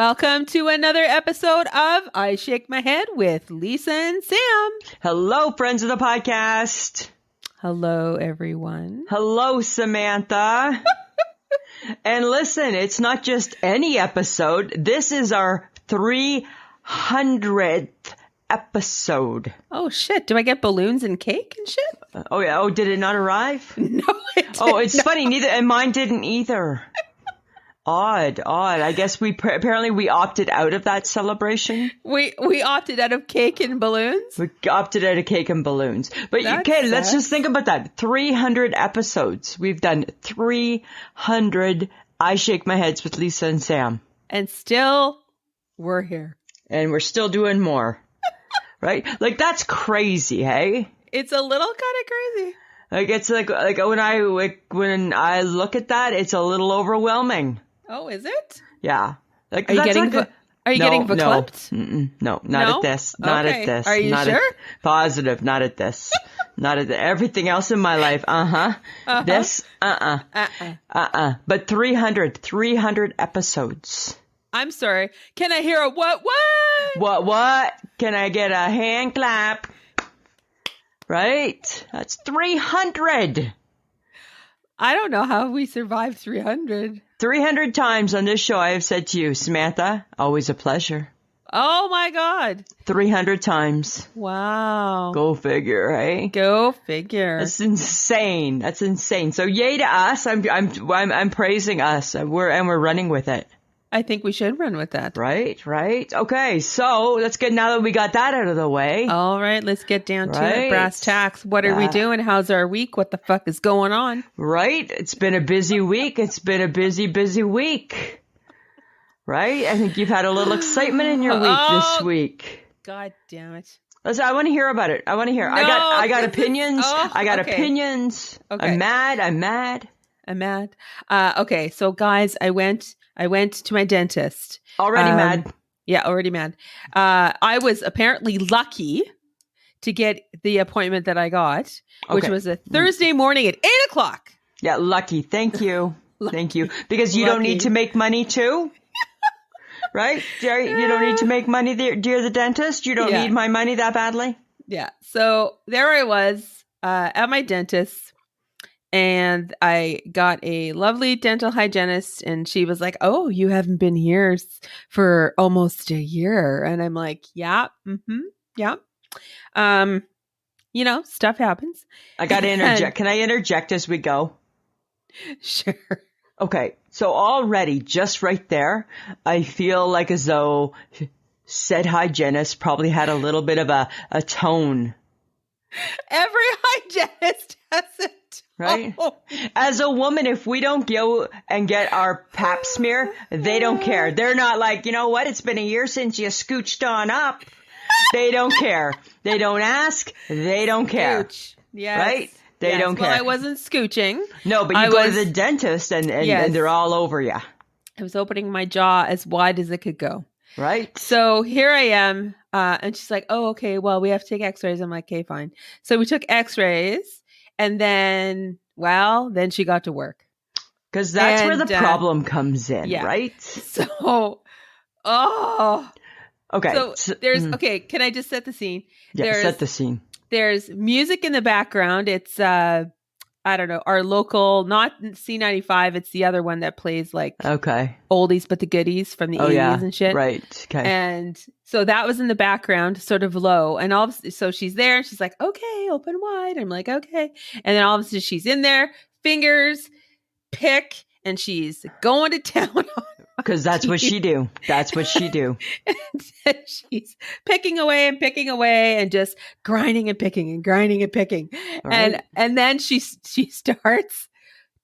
Welcome to another episode of I Shake My Head with Lisa and Sam. Hello, friends of the podcast. Hello, everyone. Hello, Samantha. And listen, it's not just any episode. This is our 300th episode. Oh, shit. Do I get balloons and cake and shit? Oh, yeah. Oh, did it not arrive? No, it didn't. Oh, it's funny. Neither, and mine didn't either. Odd. I guess apparently we opted out of that celebration. We opted out of cake and balloons? We opted out of cake and balloons. But That okay, let's sucks. just think about that. 300 episodes. We've done 300 I Shake My Heads with Lisa and Sam. And still, we're here. And we're still doing more. Right? Like, that's crazy, hey? It's a little kind of crazy. Like, it's like when I look at that, it's a little overwhelming. Oh, is it? Yeah. Like, Are you that's getting like getting verklempt? No, not No? at this. Not Okay. at this. Are you not sure? Positive, not at this. Not at everything else in my life. This, But 300 episodes. I'm sorry. Can I hear a what? What? Can I get a hand clap? Right? That's 300. I don't know how we survived 300. 300 times on this show I have said to you, Samantha, always a pleasure. Oh my God. 300 times. Wow. Go figure, eh? Go figure. That's insane. That's insane. So yay to us. I'm praising us. We're running with it. I think we should run with that. Right. Okay. So let's get, now that we got that out of the way. All right. Let's get down to Right. it. Brass tacks. What are we doing? How's our week? What the fuck is going on? Right. It's been a busy week. It's been a busy week. Right. I think you've had a little excitement in your week this week. God damn it. Listen, I want to hear about it. I want to hear. No, I got this is- opinions. oh, I got okay. opinions. Okay. I'm mad. I'm mad. Okay. So guys, I went to my dentist. Already mad. Yeah, already mad. I was apparently lucky to get the appointment that I got, which Okay. was a Thursday morning at 8:00. Yeah, lucky. Thank you. Thank you. Because you don't Lucky. need to make money too. Right? You don't need to make money there, dear the dentist. You don't Yeah. need my money that badly. Yeah. So there I was at my dentist, and I got a lovely dental hygienist, and she was like, "Oh, you haven't been here for almost a year." And I'm like, "Yeah, yeah." Stuff happens. I got to interject. Can I interject as we go? Sure. Okay. So already, just right there, I feel like as though said hygienist probably had a little bit of a tone. Every hygienist has it. Right? As a woman, if we don't go and get our pap smear, they don't care. They're not like, you know what? It's been a year since you scooched on up. They don't care. They don't ask. They don't care. Scooch. Yes. Right? They Yes. don't care. Well, I wasn't scooching. No, but you I go was- to the dentist and Yes. they're all over you. I was opening my jaw as wide as it could go. Right? So here I am. And she's like, "Oh, okay. Well, we have to take x-rays." I'm like, "Okay, fine." So we took x-rays, and then she got to work. Because that's where And, the problem comes in, yeah. right? So, Okay. so there's, okay, can I just set the scene? Yeah, set the scene. There's music in the background. It's, I don't know, our local, not C95. It's the other one that plays like Okay. oldies but the goodies from the 80s and shit. Right. Okay. And so that was in the background, sort of low. And so she's there and she's like, "Okay, open wide." I'm like, "Okay." And then all of a sudden she's in there, fingers, pick, and she's going to town on Because that's what she do. That's what she do. and she's picking away and just grinding and picking and grinding and picking. Right. And then she starts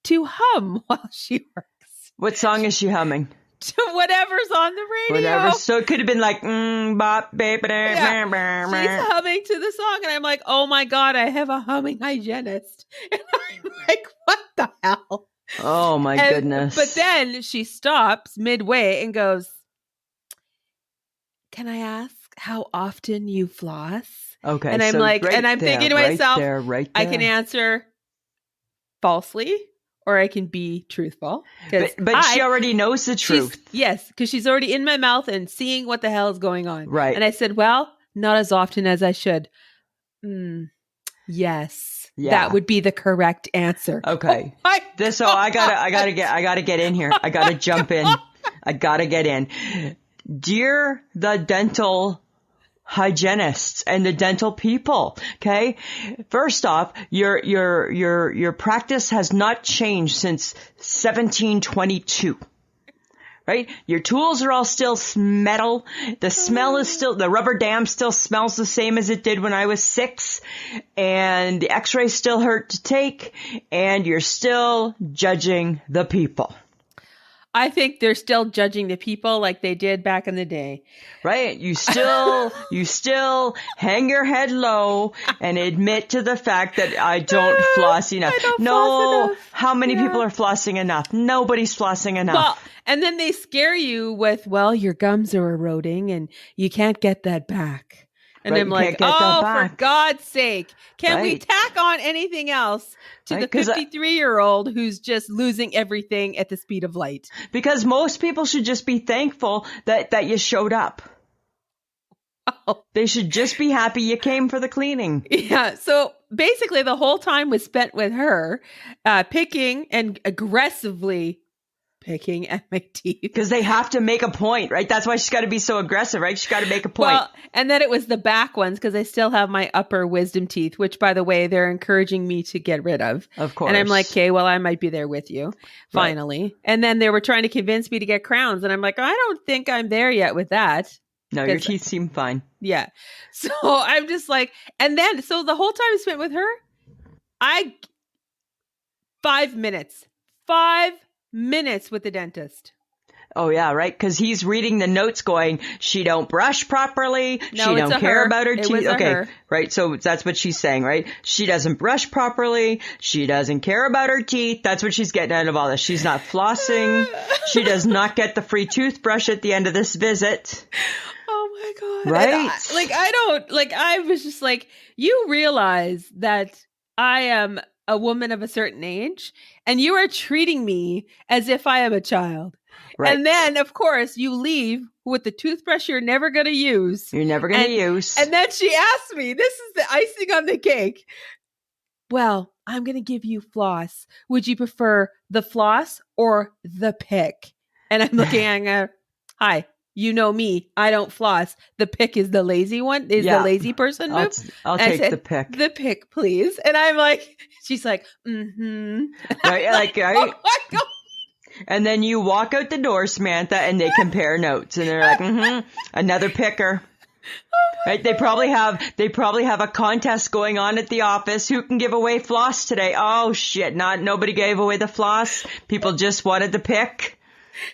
to hum while she works. What song is she humming? To whatever's on the radio. Whatever. So it could have been like, bop, baby, Yeah. She's humming to the song, and I'm like, "Oh my God, I have a humming hygienist." And I'm like, "What the hell?" Oh my goodness. But then she stops midway and goes, "Can I ask how often you floss?" Okay. And I'm so like, right and I'm there, thinking to right myself, there, right I there. can answer falsely or I can be truthful. But she already knows the truth. Yes, because she's already in my mouth and seeing what the hell is going on. Right. And I said, well, not as often as I should. Yes. Yeah. That would be the correct answer. Okay. Oh so I gotta get in here. I gotta jump in. I gotta get in. Dear the dental hygienists and the dental people, okay? First off, your practice has not changed since 1722. Right? Your tools are all still metal. The smell is still, the rubber dam still smells the same as it did when I was 6. And the x-rays still hurt to take. And you're still judging the people. I think they're still judging the people like they did back in the day. Right? You still hang your head low and admit to the fact that I don't floss enough. Floss enough. How many people are flossing enough? Nobody's flossing enough. Well, and then they scare you with, well, your gums are eroding and you can't get that back. And Right, I'm like, oh, for God's sake, can we tack on anything else to the 53-year-old who's just losing everything at the speed of light? Because most people should just be thankful that you showed up. Oh. They should just be happy you came for the cleaning. Yeah. So basically the whole time was spent with her picking and aggressively picking at my teeth. Because they have to make a point, right? That's why she's got to be so aggressive, right? She's got to make a point. Well, and then it was the back ones because I still have my upper wisdom teeth, which, by the way, they're encouraging me to get rid of. Of course. And I'm like, okay, well, I might be there with you, finally. Right. And then they were trying to convince me to get crowns. And I'm like, I don't think I'm there yet with that. No, your teeth seem fine. Yeah. So I'm just like, and then, so the whole time I spent with her, 5 minutes. 5 minutes with the dentist. Oh, yeah, right? Because he's reading the notes going, she don't brush properly. No, she don't care about her teeth. Okay, right? So that's what she's saying, right? She doesn't brush properly. She doesn't care about her teeth. That's what she's getting out of all this. She's not flossing. She does not get the free toothbrush at the end of this visit. Oh, my God. Right? I was just like, you realize that I am a woman of a certain age, and you are treating me as if I am a child. Right. And then, of course, you leave with the toothbrush you're never going to use. You're never going to use. And then she asked me, this is the icing on the cake. Well, I'm going to give you floss. Would you prefer the floss or the pick? And I'm looking at her, hi. You know me. I don't floss. The pick is the lazy one. The lazy person move. I'll take the pick. The pick, please. And I'm like, she's like, Right, right. Oh my God. And then you walk out the door, Samantha, and they compare notes, and they're like, another picker. Right? They probably have a contest going on at the office. Who can give away floss today? Oh shit! Nobody gave away the floss. People just wanted the pick.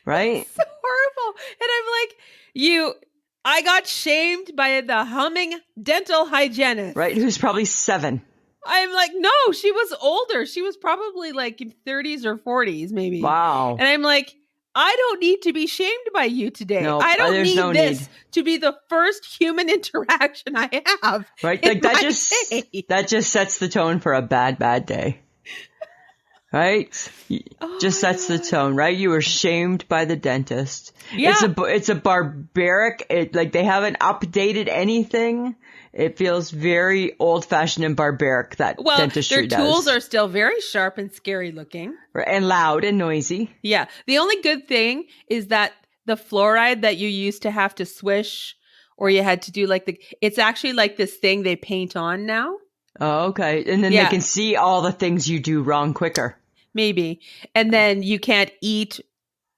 Right? It's so horrible. And I'm like, I got shamed by the humming dental hygienist. Right, who's probably 7. I'm like, no, she was older. She was probably like in 30s or 40s, maybe. Wow. And I'm like, I don't need to be shamed by you today. No, I don't need this to be the first human interaction I have. Right? Like that just sets the tone for a bad day. Right? Just sets the tone, right? You were shamed by the dentist. Yeah. It's a barbaric, they haven't updated anything. It feels very old-fashioned and barbaric, dentistry does. Their tools are still very sharp and scary looking. And loud and noisy. Yeah. The only good thing is that the fluoride that you used to have to swish, or you had to do it's actually like this thing they paint on now. Oh, okay. And then they can see all the things you do wrong quicker. Maybe. And then you can't eat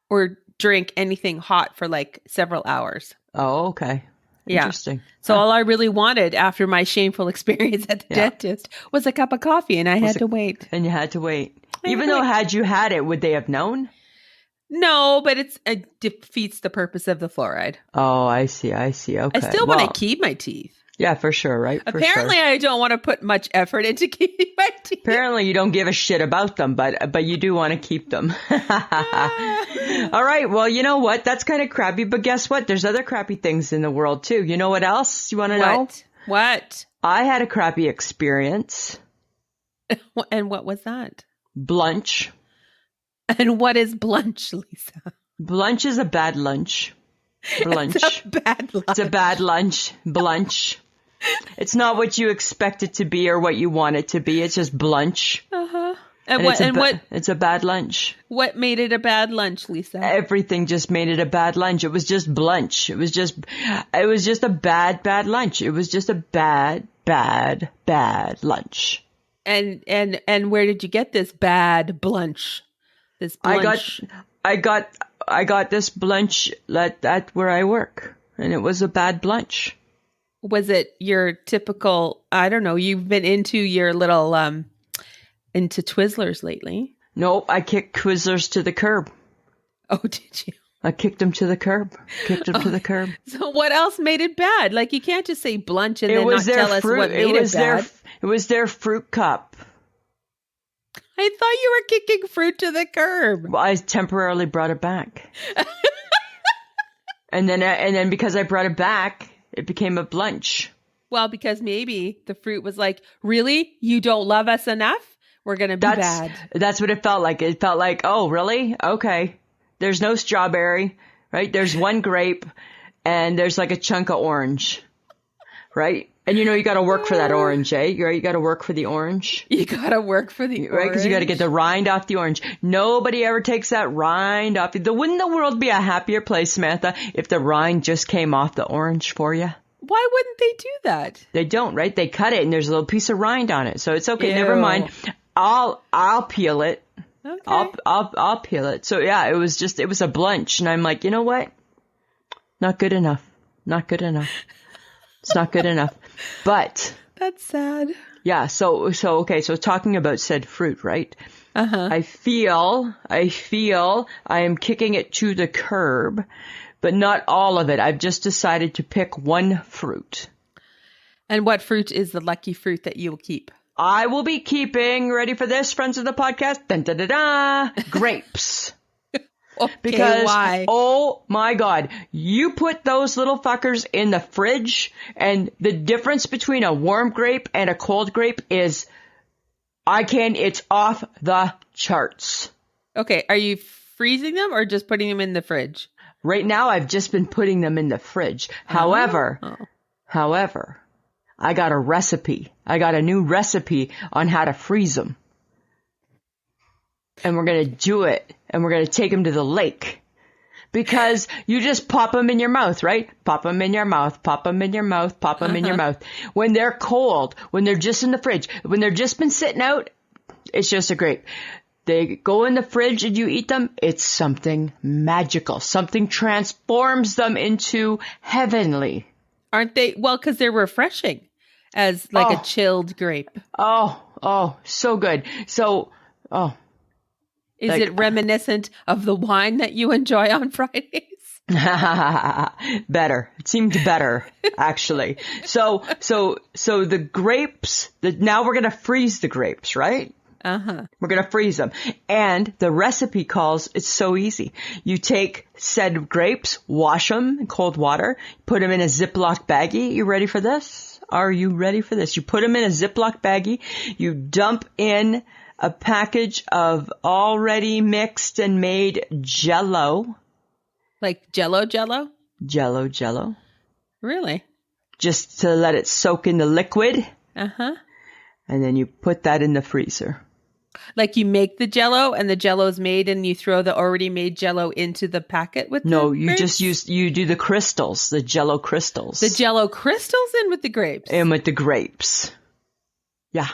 or drink anything hot for several hours. Oh, okay. Interesting. So all I really wanted after my shameful experience at the dentist was a cup of coffee, and I had to wait. And you had to wait. Even though had you had it, would they have known? No, but it defeats the purpose of the fluoride. Oh, I see. Okay. I still want to keep my teeth. Yeah, for sure, right? Apparently, I don't want to put much effort into keeping my teeth. Apparently, you don't give a shit about them, but you do want to keep them. All right, well, you know what? That's kind of crappy, but guess what? There's other crappy things in the world, too. You know what else you want to know? What? I had a crappy experience. And what was that? Blunch. And what is blunch, Lisa? Blunch is a bad lunch. Blunch. It's a bad lunch. It's a bad lunch. Blunch. It's not what you expect it to be or what you want it to be. It's just blunch. Uh-huh. And it's a bad lunch. What made it a bad lunch, Lisa? Everything just made it a bad lunch. It was just blunch. It was just a bad lunch. It was just a bad lunch. And where did you get this bad blunch? This blunch. I got this blunch at where I work, and it was a bad blunch. Was it your typical, I don't know, you've been into your little into Twizzlers lately? Nope, I kicked Twizzlers to the curb. Oh, did you? I kicked them to the curb. To the curb. So what else made it bad? Like, you can't just say blunch and then not tell us what made it bad. It was their fruit cup. I thought you were kicking fruit to the curb. Well, I temporarily brought it back. and then because I brought it back, it became a blunch. Well, because maybe the fruit was like, really? You don't love us enough? We're going to be bad. That's what it felt like. It felt like, oh, really? Okay. There's no strawberry, right? There's one grape, and there's like a chunk of orange, right? And you got to work for that orange, eh? You got to work for the orange. You got to work for the orange. Right? Because you got to get the rind off the orange. Nobody ever takes that rind off. Wouldn't the world be a happier place, Samantha, if the rind just came off the orange for you? Why wouldn't they do that? They don't, right? They cut it and there's a little piece of rind on it. So it's okay. Ew. Never mind. I'll peel it. Okay. I'll peel it. So yeah, it was a blunch. And I'm like, you know what? Not good enough. Not good enough. It's not good enough. But that's sad. Yeah. So okay. So talking about said fruit, right? Uh-huh. I feel I am kicking it to the curb, but not all of it. I've just decided to pick one fruit. And what fruit is the lucky fruit that you will keep? I will be keeping, ready for this, friends of the podcast, dun, dun, dun, dun, grapes. Okay, because, why? Oh my God, you put those little fuckers in the fridge, and the difference between a warm grape and a cold grape is, it's off the charts. Okay, are you freezing them or just putting them in the fridge? Right now, I've just been putting them in the fridge. However, I got a recipe. I got a new recipe on how to freeze them. And we're going to do it. And we're going to take them to the lake. Because you just pop them in your mouth, right? Pop them in your mouth, pop them in your mouth, pop them in your mouth. When they're cold, when they're just in the fridge, when they're just been sitting out, it's just a grape. They go in the fridge and you eat them, it's something magical. Something transforms them into heavenly. Aren't they? Well, because they're refreshing as like a chilled grape. Oh, so good. So, Is it reminiscent of the wine that you enjoy on Fridays? Better. It seemed better, actually. So the grapes, now we're going to freeze the grapes, right? Uh-huh. We're going to freeze them. And the recipe calls, it's so easy. You take said grapes, wash them in cold water, put them in a Ziploc baggie. You ready for this? Are you ready for this? You put them in a Ziploc baggie. You dump in a package of already mixed and made jello. Like jello? Jello. Really? Just to let it soak in the liquid. Uh-huh. And then you put that in the freezer. Like you make the jello and the jello's made and you throw the already made jello into the packet with you do the crystals, the jello crystals. The jello crystals in with the grapes? And with the grapes. Yeah.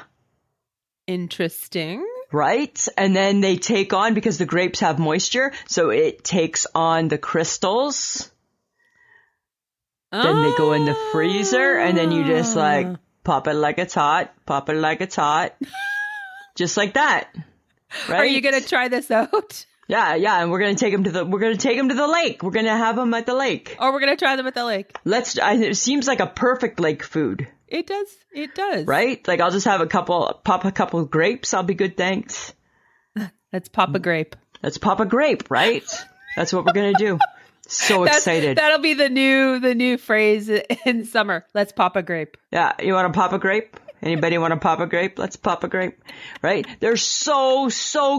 Interesting. Right? And then they take on, because the grapes have moisture, so it takes on the crystals. Then they go in the freezer and then you just pop it like it's hot. Just like that. Right? Are you going to try this out? Yeah. And we're going to take them to the lake. We're going to have them at the lake. Or we're going to try them at the lake. It seems like a perfect lake food. It does. Right? Like I'll just have pop a couple of grapes. I'll be good. Thanks. Let's pop a grape. Let's pop a grape, right? That's what we're going to do. So excited. That'll be the new phrase in summer. Let's pop a grape. Yeah. You want to pop a grape? Anybody want to pop a grape? Let's pop a grape. Right? They're so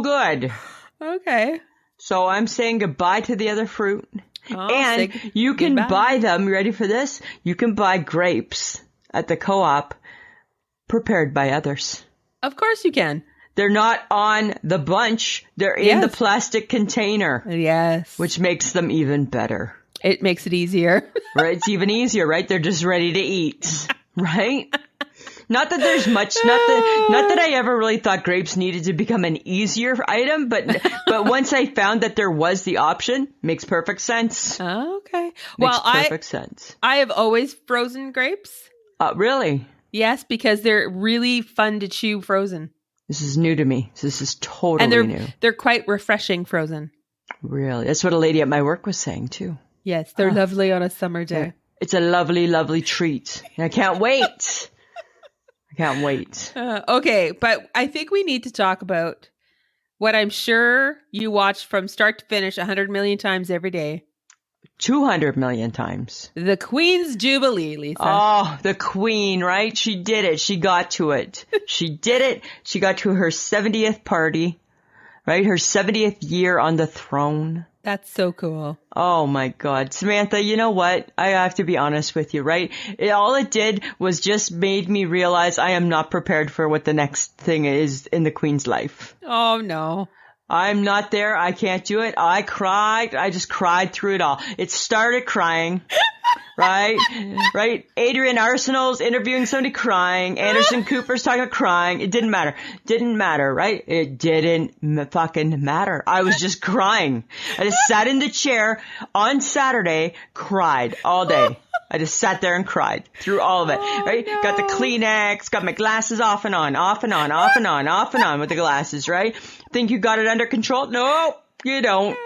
good. Okay. So I'm saying goodbye to the other fruit. Oh, And say you can goodbye. buy them. You ready for this? You can buy grapes at the co-op prepared by others. Of course you can. They're not on the bunch. They're in the Yes. plastic container, Yes. which makes them even better. It makes it easier. Right? It's even easier, right? They're just ready to eat, right? Not that there's much, not that I ever really thought grapes needed to become an easier item, but once I found that there was the option, makes perfect sense. Okay. Makes Well, perfect sense. I have always frozen grapes. Really? Yes, because they're really fun to chew frozen. This is new to me. This is totally new. They're quite refreshing frozen. Really? That's what a lady at my work was saying too. Yes, they're lovely on a summer day. It's a lovely, lovely treat. And I can't wait. I can't wait. Okay, but I think we need to talk about what I'm sure you watch from start to finish 100 million times every day. 200 million times. The Queen's Jubilee, Lisa. Oh, the Queen, right? She did it. She got to it. She did it. She got to her 70th party, right? Her 70th year on the throne. That's so cool. Oh my God. Samantha, you know what? I have to be honest with you, right? All it did was just made me realize I am not prepared for what the next thing is in the Queen's life. Oh, no. I'm not there. I can't do it. I cried. I just cried through it all. It started crying, right? Right? Adrian Arsenal's interviewing somebody crying. Anderson Cooper's talking about crying. It didn't matter. Didn't matter, right? It didn't fucking matter. I was just crying. I just sat in the chair on Saturday, cried all day. I just sat there and cried through all of it, right? No. Got the Kleenex, got my glasses off and on, off and on, off and on, off and on with the glasses, right? Think you got it under control? No, you don't.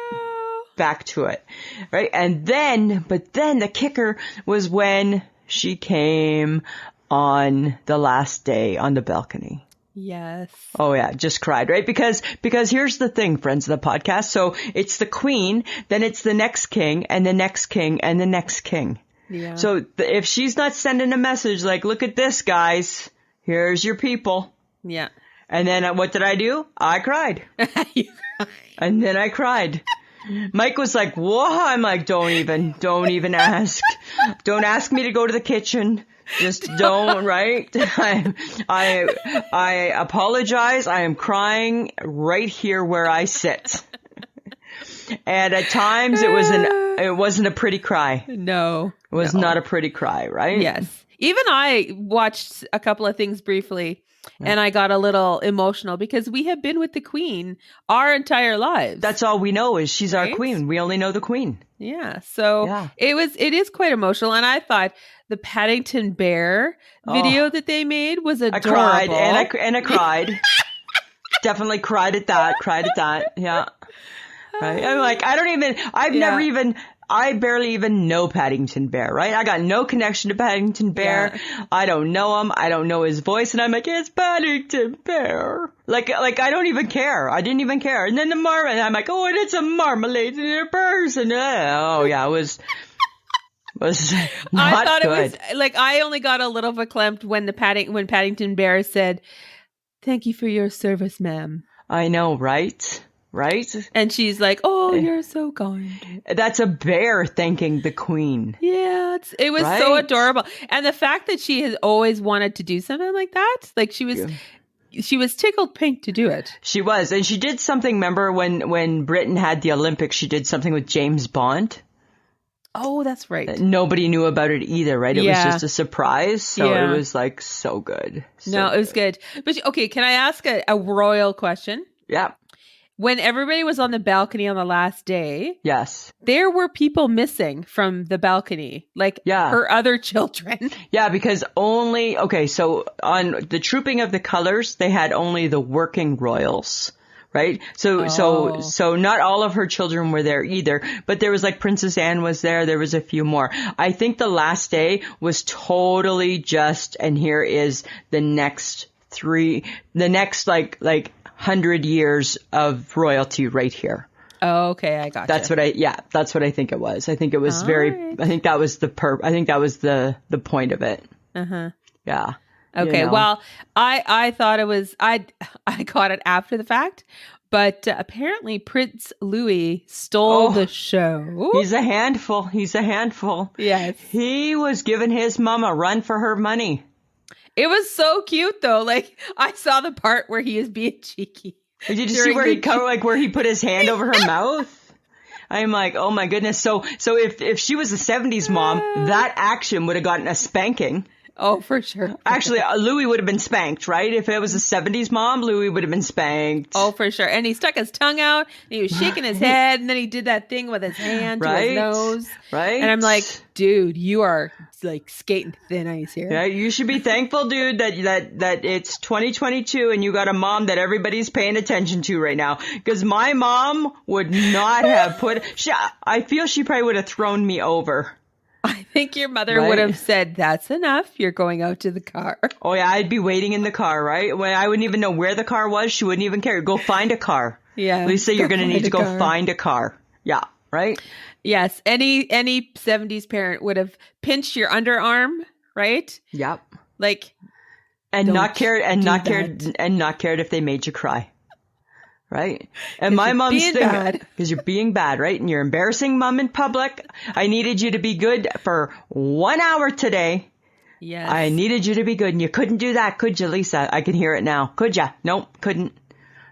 Back to it, right? But then the kicker was when she came on the last day on the balcony. Yes. Oh yeah, just cried, right? Because here's the thing, friends of the podcast. So it's the Queen, then it's the next king, and the next king, and the next king. Yeah. So if she's not sending a message like, look at this, guys, here's your people. Yeah. And then what did I do? I cried. You cried. And then I cried. Mike was like, whoa. I'm like, don't even ask. Don't ask me to go to the kitchen. Just don't, right? I apologize. I am crying right here where I sit. And at times it wasn't a pretty cry. No. It was not a pretty cry, right? Yes. Even I watched a couple of things briefly and I got a little emotional because we have been with the Queen our entire lives. That's all we know is she's our queen. We only know the Queen. Yeah. So it is quite emotional. And I thought the Paddington Bear video that they made was adorable. I cried and I cried. Definitely cried at that. Yeah. Right. I'm like, I barely even know Paddington Bear, right? I got no connection to Paddington Bear. Yeah. I don't know him. I don't know his voice. And I'm like, it's Paddington Bear. Like I don't even care. I didn't even care. And then the marmalade, I'm like, oh, and it's a marmalade in a person. Oh, yeah, it was not I thought good. It was like, I only got a little verklempt when when Paddington Bear said, thank you for your service, ma'am. I know, right? Right? And she's like, oh, you're so kind. That's a bear thanking the Queen. Yeah, it was so adorable. And the fact that she has always wanted to do something like that, like she was tickled pink to do it. She was. And she did something, remember when Britain had the Olympics, she did something with James Bond. Oh, that's right. Nobody knew about it either, right? It was just a surprise. So it was like so good. It was good. But okay, can I ask a royal question? Yeah. When everybody was on the balcony on the last day, yes, there were people missing from the balcony, like her other children. Yeah, because so on the Trooping of the Colors, they had only the working royals, right? So not all of her children were there either, but there was like Princess Anne was there. There was a few more. I think the last day was totally just, and here is the next like 100 years of royalty right here. Oh, okay, I got that's what I think it was. I think it was I think that was the point of it. Uh-huh. Yeah. Okay. Well, I thought it was, I got it after the fact, But apparently Prince Louis stole the Oh, show. he's a handful. He's a handful. Yes. He was giving his mom a run for her money. It was so cute though. Like I saw the part where he is being cheeky. Did you see during where the he covered, like where he put his hand over her mouth? I'm like, oh my goodness. So if she was a 70s mom, that action would have gotten a spanking. Oh, for sure. Actually, Louis would have been spanked, right? If it was a 70s mom, Louis would have been spanked. Oh, for sure. And he stuck his tongue out and he was shaking his head and then he did that thing with his hand to his nose. Right. And I'm like, dude, you are like skating thin ice here. Yeah, you should be thankful, dude, that it's 2022 and you got a mom that everybody's paying attention to right now. Because my mom would not have I feel she probably would have thrown me over. I think your mother would have said, that's enough. You're going out to the car. Oh, yeah. I'd be waiting in the car, right? When I wouldn't even know where the car was. She wouldn't even care. Go find a car. Yeah. Lisa, you're going to need to go find a car. Yeah. Right? Yes. Any 70s parent would have pinched your underarm, right? Yep. Like. And not cared if they made you cry. Right? And my mom's thing, because you're being bad, right? And you're embarrassing mom in public. I needed you to be good for 1 hour today. Yes. I needed you to be good. And you couldn't do that, could you, Lisa? I can hear it now. Could ya? Nope, couldn't.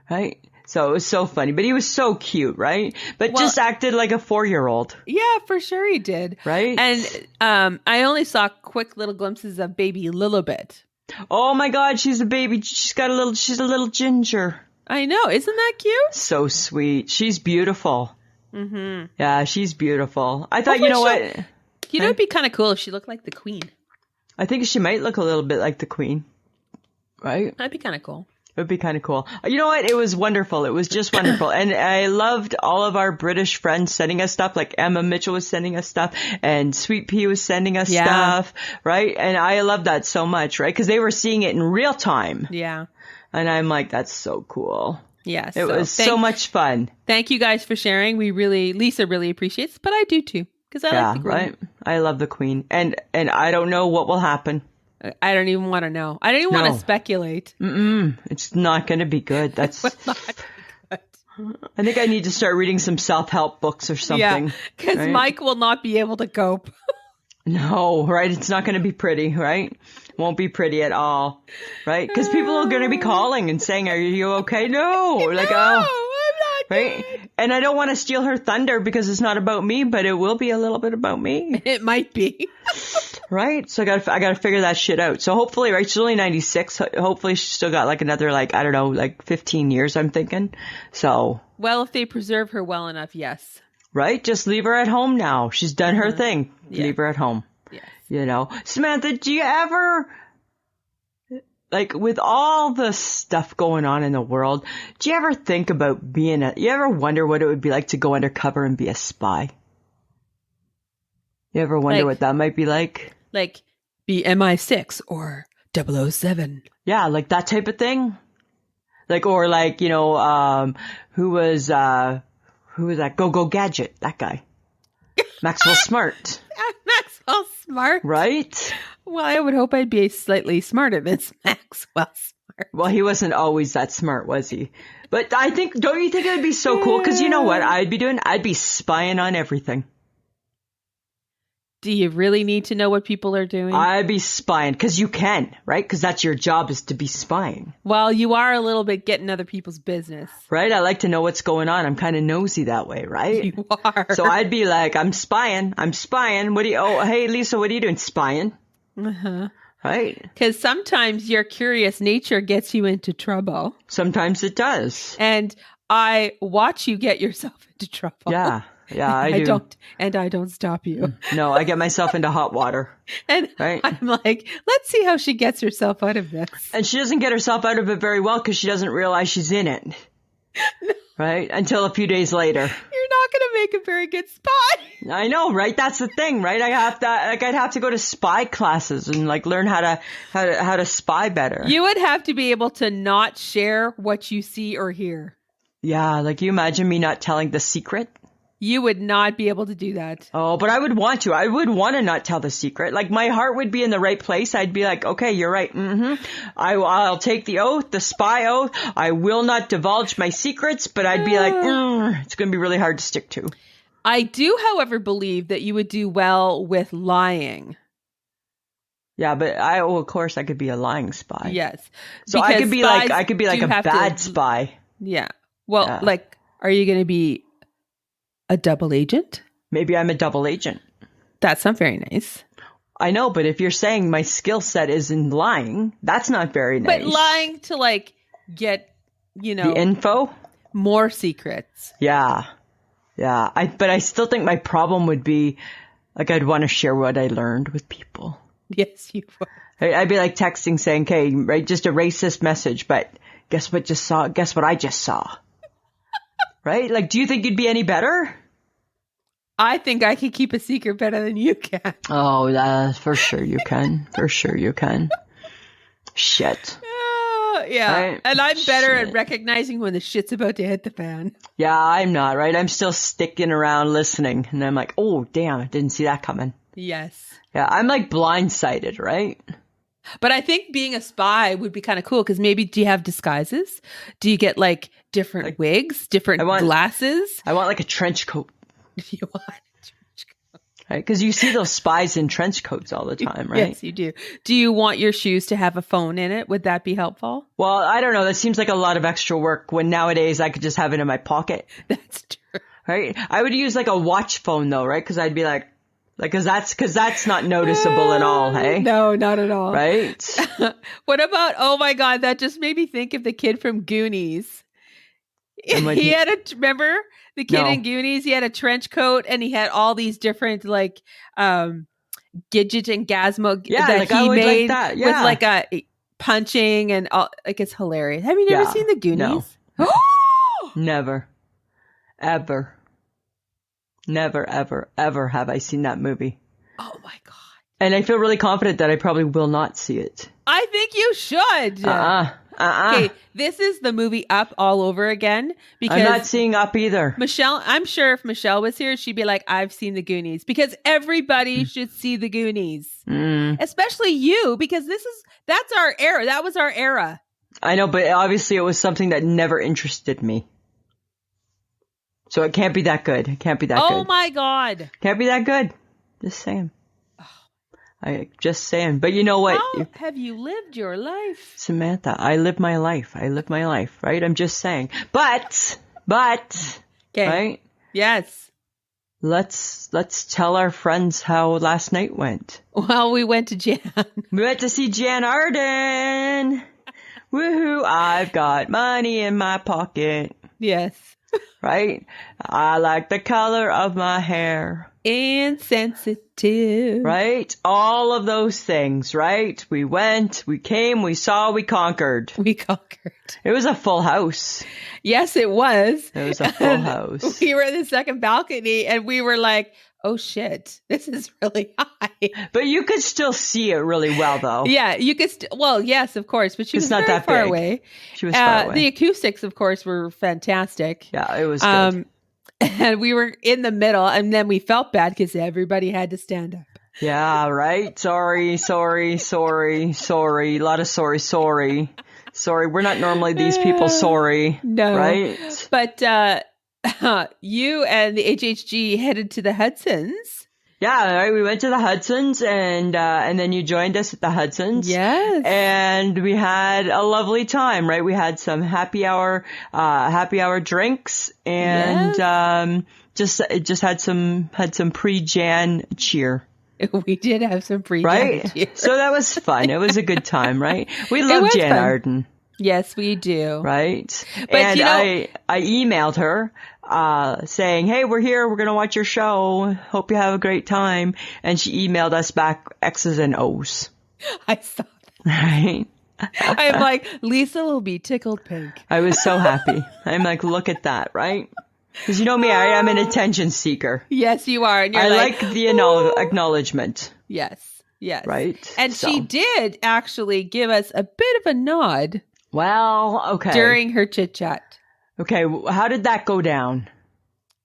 Right? So it was so funny. But he was so cute, right? But just acted like a 4-year-old. Yeah, for sure he did. Right? And I only saw quick little glimpses of baby Lilibet. Oh my God, she's a baby. She's a little ginger. I know. Isn't that cute? So sweet. She's beautiful. Mm-hmm. Yeah, she's beautiful. I thought, you know what? You know, it'd be kind of cool if she looked like the queen. I think she might look a little bit like the queen. Right? That'd be kind of cool. It would be kind of cool. You know what? It was wonderful. It was just wonderful. And I loved all of our British friends sending us stuff. Like Emma Mitchell was sending us stuff and Sweet Pea was sending us stuff. Right? And I love that so much, right? Because they were seeing it in real time. Yeah. And I'm like, that's so cool. Yes. It was so much fun. Thank you guys for sharing. Lisa really appreciates, but I do too. Because I like the queen. Right? I love the queen. And I don't know what will happen. I don't even want to know. I don't even want to speculate. It's not going to be good. That's. I think I need to start reading some self-help books or something. Yeah, because Mike will not be able to cope. No, right? It's not going to be pretty, right? Won't be pretty at all, right? Because people are going to be calling and saying, "Are you okay?" No, like, no, I'm not right? good. And I don't want to steal her thunder because it's not about me, but it will be a little bit about me. It might be. Right? So I gotta figure that shit out. So hopefully, right, she's only 96. Hopefully she's still got like another, like, I don't know, like 15 years, I'm thinking. So. Well, if they preserve her well enough, yes. Right? Just leave her at home now. She's done her thing. Yeah. Leave her at home. Yes. You know? Samantha, do you ever, like, with all the stuff going on in the world, do you ever think about you ever wonder what it would be like to go undercover and be a spy? You ever wonder what that might be like? Like be MI6 or 007. Yeah, like that type of thing. Like, or like, you know, who was that? Go Gadget, that guy. Maxwell Smart. Maxwell Smart. Right? Well, I would hope I'd be slightly smarter than Maxwell Smart. Well, he wasn't always that smart, was he? But don't you think it would be so cool? Because you know what I'd be doing? I'd be spying on everything. Do you really need to know what people are doing? I'd be spying, because you can, right? Because that's your job, is to be spying. Well, you are a little bit getting other people's business. Right? I like to know what's going on. I'm kind of nosy that way, right? You are. So I'd be like, I'm spying. Hey, Lisa, what are you doing? Spying. Uh-huh. Right? Because sometimes your curious nature gets you into trouble. Sometimes it does. And I watch you get yourself into trouble. Yeah. Yeah, I do. I don't stop you. No, I get myself into hot water. And I'm like, let's see how she gets herself out of this. And she doesn't get herself out of it very well because she doesn't realize she's in it. No. Right? Until a few days later. You're not going to make a very good spy. I know, right? That's the thing, right? I'd have to go to spy classes and like learn how to spy better. You would have to be able to not share what you see or hear. Yeah, like you imagine me not telling the secret? You would not be able to do that. Oh, but I would want to. I would want to not tell the secret. Like, my heart would be in the right place. I'd be like, okay, you're right. I'll take the oath, the spy oath. I will not divulge my secrets, but I'd be like, it's going to be really hard to stick to. I do, however, believe that you would do well with lying. Yeah, but of course I could be a lying spy. Yes. So I could be like a bad spy. Yeah. Well, like, are you going to be a double agent? Maybe I'm a double agent. That's not very nice. I know, but if you're saying my skill set is in lying, that's not very nice. But lying to, like, get, the info? More secrets. Yeah. Yeah. But I still think my problem would be, like, I'd want to share what I learned with people. Yes, you would. I'd be like texting saying, okay, right, just erase this message, but guess what I just saw? Right? Like, do you think you'd be any better? I think I can keep a secret better than you can. Oh, for sure you can. For sure you can. Shit. Yeah. Right? And I'm better at recognizing when the shit's about to hit the fan. Yeah, I'm not, right? I'm still sticking around listening. And I'm like, oh, damn, I didn't see that coming. Yes. Yeah, I'm like blindsided, right? But I think being a spy would be kind of cool because maybe do you have disguises? Do you get like different wigs, different glasses? I want like a trench coat. You want a trench coat. Right? Because you see those spies in trench coats all the time, right? Yes, you do. Do you want your shoes to have a phone in it? Would that be helpful? Well, I don't know. That seems like a lot of extra work when nowadays I could just have it in my pocket. That's true. Right? I would use like a watch phone though, right? Because I'd be like, cause that's not noticeable at all, hey? No, not at all. Right? What about, oh my God, that just made me think of the kid from Goonies. Remember the kid in Goonies? He had a trench coat and he had all these different like gadget and gazmo that he made with like a punching and all. Like, it's hilarious. Have you never seen the Goonies? No. Never. Ever. Never, ever, ever have I seen that movie. Oh my God. And I feel really confident that I probably will not see it. I think you should. Okay, this is the movie Up all over again. Because I'm not seeing Up either. Michelle, I'm sure if Michelle was here, she'd be like, I've seen the Goonies. Because everybody should see the Goonies. Especially you, because that's our era. That was our era. I know, but obviously it was something that never interested me. So it can't be that good. It can't be that good. Oh my God. Can't be that good. Just saying. Just saying. But you know what? How have you lived your life? Samantha, I live my life. Right? I'm just saying. But, okay. Right? Yes. Let's tell our friends how last night went. Well, we went to Jan. We went to see Jan Arden. Woohoo. I've got money in my pocket. Yes. Right? I like the color of my hair. Insensitive. Right? All of those things, right? We went, we came, we saw, we conquered. We conquered. It was a full house. Yes, it was. It was a full house. We were in the second balcony and we were like, oh shit, this is really high. But you could still see it really well though. Yeah, you could well, yes, of course, but she was not that far away. She was far away. The acoustics, of course, were fantastic. Yeah, it was good. And we were in the middle and then we felt bad because everybody had to stand up. Yeah, right? Sorry. A lot of sorry. Sorry, we're not normally these people, sorry. No. Right? But you and the HHG headed to the Hudsons. Yeah, right. We went to the Hudsons and then you joined us at the Hudsons. Yes. And we had a lovely time, right? We had some happy hour drinks and, just had some pre-Jan cheer. We did have some pre-Jan right? cheer. So that was fun. It was a good time, right? We love Jan Arden. Yes, we do. Right? But and I emailed her saying, hey, we're here. We're going to watch your show. Hope you have a great time. And she emailed us back X's and O's. I saw that. Right? I'm like, Lisa will be tickled pink. I was so happy. I'm like, look at that, right? Because you know me, I am an attention seeker. Yes, you are. And you're I like the acknowledgement. Yes. Right? And she did actually give us a bit of a nod. Well, okay. During her chit chat. Okay, how did that go down?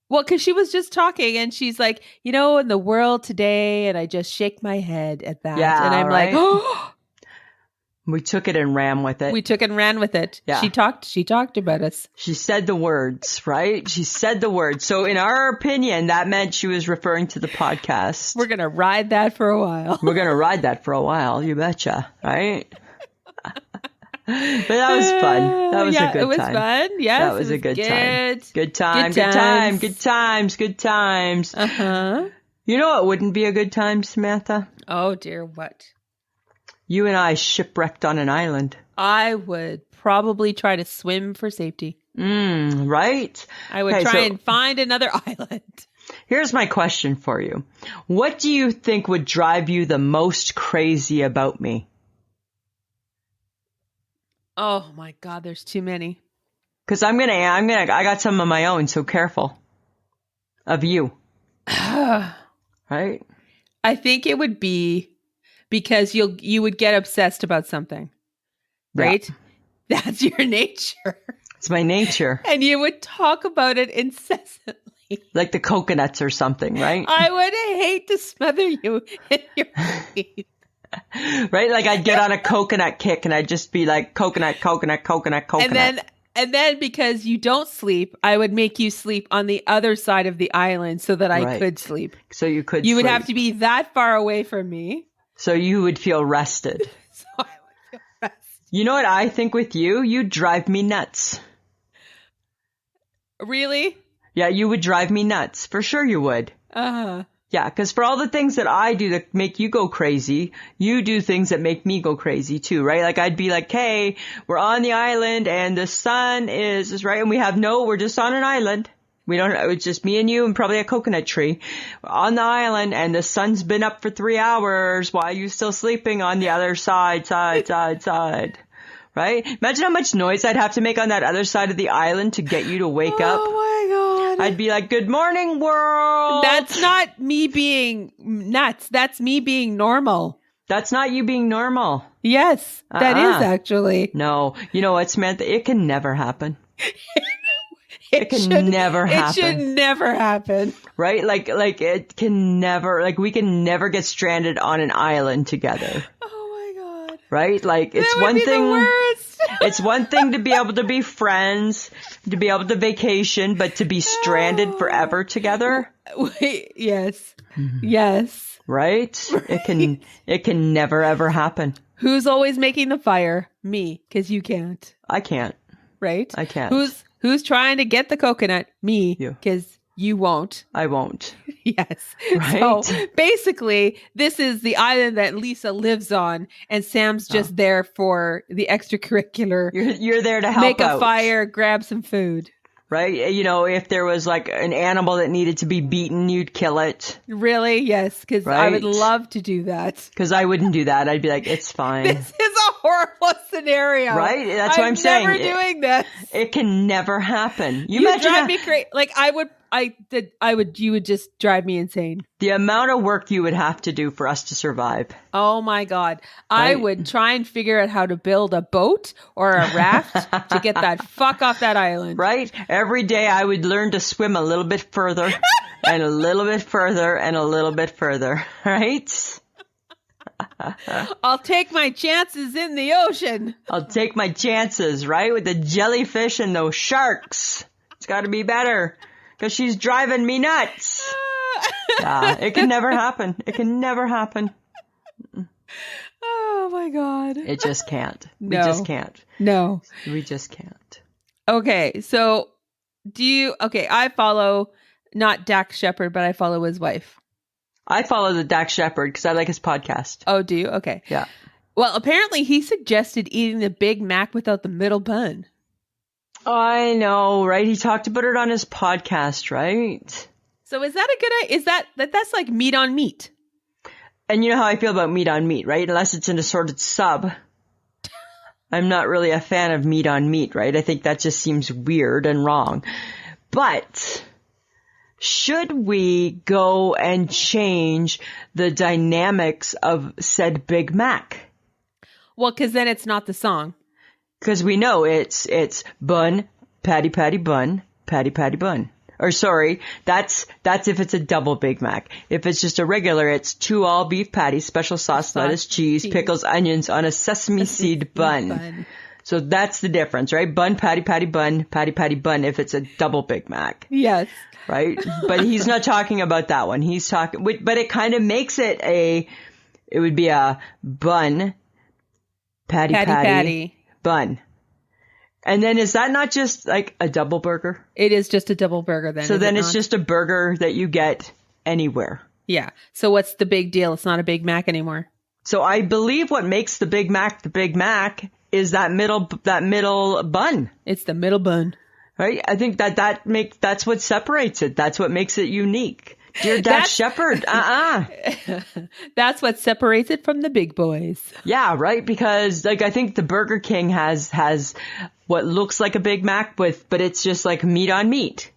Well, because she was just talking and she's like, in the world today, and I just shake my head at that. And Yeah, I'm like, right? oh, We took it and ran with it. we took and ran with it. Yeah. She talked about us. She said the words, right? She said the words. So in our opinion, that meant she was referring to the podcast. We're going to ride that for a while. We're going to ride that for a while. You betcha, right? But that was fun. That was a good time. It was fun. Yes, that was a good time. Good time. Good time. Good times. Good times. Uh-huh. You know what wouldn't be a good time, Samantha? Oh, dear, what? You and I shipwrecked on an island. I would probably try to swim for safety. Right? I would try and find another island. Here's my question for you. What do you think would drive you the most crazy about me? Oh my God, there's too many. Because I got some of my own, so careful. Of you. Right? I think it would be because you would get obsessed about something. Right? Yeah. That's your nature. It's my nature. And you would talk about it incessantly. Like the coconuts or something, right? I would hate to smother you in your teeth. Right? Like I'd get on a coconut kick and I'd just be like, coconut. And then because you don't sleep, I would make you sleep on the other side of the island so that I could sleep. So you could You sleep. would have to be that far away from me. So you would feel rested. So I would feel rested. You know what I think with you? You drive me nuts. Really? Yeah, you would drive me nuts. For sure you would. Uh-huh. Yeah, because for all the things that I do that make you go crazy, you do things that make me go crazy too, right? Like I'd be like, hey, we're on the island and the sun is right, and we're just on an island. It's just me and you and probably a coconut tree. We're on the island and the sun's been up for 3 hours while you still sleeping on the other side. Right? Imagine how much noise I'd have to make on that other side of the island to get you to wake up. Oh my God. I'd be like, good morning, world. That's not me being nuts. That's me being normal. That's not you being normal. Yes, that is actually. No. You know what, Samantha? It can never happen. It can never happen. It should never happen. Right? Like it can never, like we can never get stranded on an island together. Oh my God. Right? Like it's That would be the worst. It's one thing to be able to be friends, to be able to vacation, but to be stranded forever together. Wait, yes. Mm-hmm. Yes. Right? It can never ever happen. Who's always making the fire? Me, because you can't. I can't. Right? I can't. Who's trying to get the coconut? Me, because you won't. I won't. Yes. Right? So basically, this is the island that Lisa lives on, and Sam's just there for the extracurricular. You're there to help make out. A fire, grab some food. Right? You know, if there was like an animal that needed to be beaten, you'd kill it. Really? Yes, because I would love to do that. Because I wouldn't do that. I'd be like, it's fine. This is a horrible scenario. Right? That's what I'm saying. I'm never doing this. It can never happen. You drive me crazy. Like you would just drive me insane. The amount of work you would have to do for us to survive. Oh my God. Right? I would try and figure out how to build a boat or a raft to get that fuck off that island. Right? Every day I would learn to swim a little bit further and a little bit further and a little bit further. Right? I'll take my chances in the ocean. I'll take my chances, right? With the jellyfish and those sharks. It's got to be better. Because she's driving me nuts. Yeah, it can never happen. It can never happen. Oh my God. It just can't. No. We just can't. No. We just can't. Okay, so I follow not Dax Shepard, but I follow his wife. I follow the Dax Shepard because I like his podcast. Oh, do you? Okay. Yeah. Well, apparently he suggested eating the Big Mac without the middle bun. I know, right? He talked about it on his podcast, right? So is that a good idea? Is that's like meat on meat? And you know how I feel about meat on meat, right? Unless it's an assorted sub. I'm not really a fan of meat on meat, right? I think that just seems weird and wrong. But should we go and change the dynamics of said Big Mac? Well, because then it's not the song. Because we know it's bun, patty, patty, bun, patty, patty, bun. Or sorry, that's if it's a double Big Mac. If it's just a regular, it's 2 all beef patties, special sauce, lettuce, cheese, pickles, onions on a sesame seed bun. So that's the difference, right? Bun, patty, patty, bun, patty, patty, bun if it's a double Big Mac. Yes. Right? But he's not talking about that one. He's talking, but it kind of makes it it would be a bun, patty, bun. And then is that not just like a double burger? It is just a double burger then. So then it's just a burger that you get anywhere. Yeah. So what's the big deal? It's not a Big Mac anymore. So I believe what makes the Big Mac is that middle bun. It's the middle bun. Right? I think that's what separates it. That's what makes it unique. Dear Dax Shepard, That's what separates it from the big boys. Yeah, right? Because like I think the Burger King has what looks like a Big Mac but it's just like meat on meat.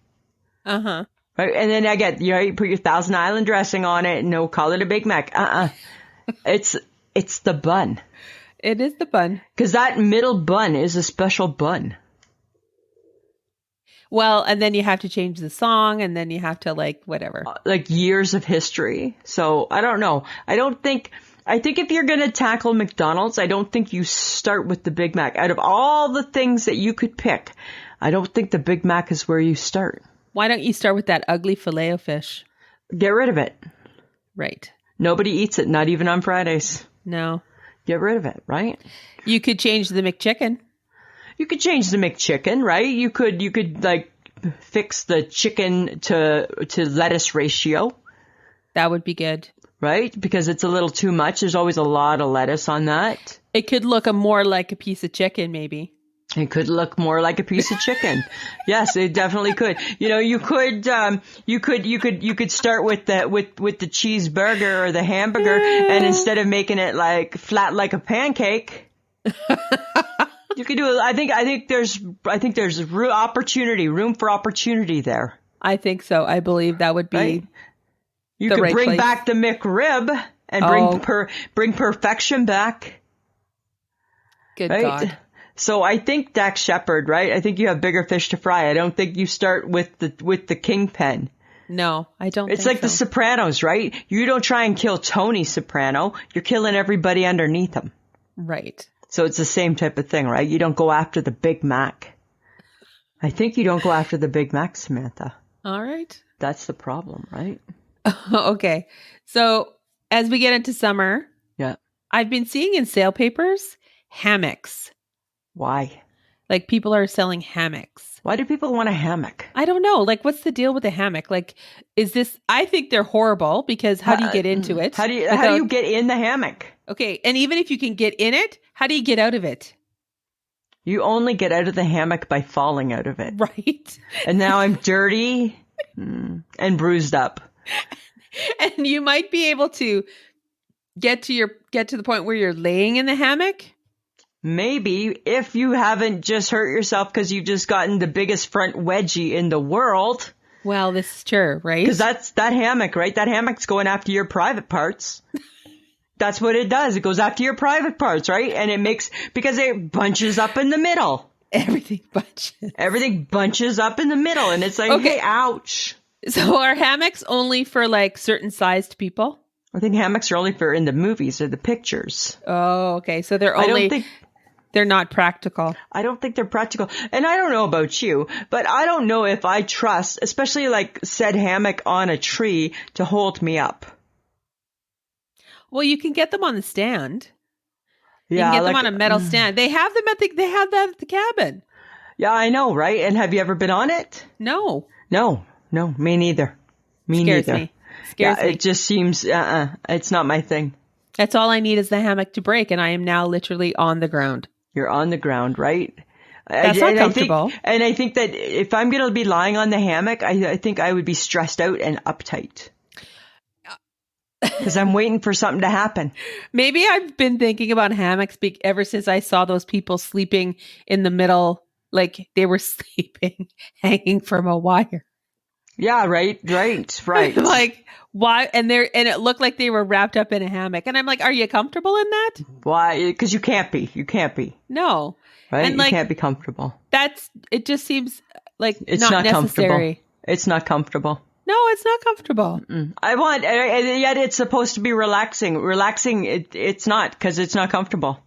Uh-huh. Right? And then you put your Thousand Island dressing on it and no, call it a Big Mac. It's the bun. It is the bun. Because that middle bun is a special bun. Well, and then you have to change the song, and then you have to whatever. Like years of history. So I don't know. I think if you're going to tackle McDonald's, I don't think you start with the Big Mac. Out of all the things that you could pick, I don't think the Big Mac is where you start. Why don't you start with that ugly Filet-O-Fish? Get rid of it. Right. Nobody eats it, not even on Fridays. No. Get rid of it, right? You could change the McChicken. You could change the McChicken, right? You could fix the chicken to lettuce ratio. That would be good. Right? Because it's a little too much. There's always a lot of lettuce on that. It could look more like a piece of chicken, maybe. It could look more like a piece of chicken. Yes, it definitely could. You could start with the cheeseburger or the hamburger, and instead of making it like flat like a pancake, you could do. I think there's room for opportunity there. I think so. I believe that would be. Right? You could bring back the McRib and bring perfection back. Good right? God. So I think Dax Shepard, right? I think you have bigger fish to fry. I don't think you start with the kingpin. No, I don't think so. It's like The Sopranos, right? You don't try and kill Tony Soprano. You're killing everybody underneath him. Right. So it's the same type of thing, right? You don't go after the Big Mac. I think you don't go after the Big Mac, Samantha. All right. That's the problem, right? Okay. So as we get into summer, yeah, I've been seeing in sale papers hammocks. Why? Like people are selling hammocks. Why do people want a hammock? I don't know. Like, what's the deal with the hammock? Like, I think they're horrible because how do you get into it? How do you get in the hammock? Okay. And even if you can get in it, how do you get out of it? You only get out of the hammock by falling out of it. Right. And now I'm dirty and bruised up. And you might be able to get to the point where you're laying in the hammock. Maybe if you haven't just hurt yourself because you've just gotten the biggest front wedgie in the world. Well, this is true, right? Because that's that hammock, right? That hammock's going after your private parts. That's what it does. It goes after your private parts, right? And because it bunches up in the middle. Everything bunches. Everything bunches up in the middle. And it's like, okay. Hey, ouch. So are hammocks only for like certain sized people? I think hammocks are only for in the movies or the pictures. Oh, okay. So they're not practical. I don't think they're practical. And I don't know about you, but I don't know if I trust, especially like said hammock on a tree to hold me up. Well, you can get them on the stand. Yeah, you can get them on a metal stand. They have them they have that at the cabin. Yeah, I know, right? And have you ever been on it? No. No, me neither. Scares me. It just seems, it's not my thing. That's all I need is the hammock to break, and I am now literally on the ground. You're on the ground, right? That's not comfortable. I think that if I'm going to be lying on the hammock, I think I would be stressed out and uptight. Because I'm waiting for something to happen. Maybe I've been thinking about hammocks ever since I saw those people sleeping in the middle, like they were sleeping hanging from a wire. Yeah, right. Like, why? And it looked like they were wrapped up in a hammock. And I'm like, are you comfortable in that? Why? Because you can't be. No. Right? And you can't be comfortable. It just seems like it's not necessary. comfortable. It's not comfortable. No, it's not comfortable. And yet it's supposed to be relaxing. Relaxing, it's not, because it's not comfortable.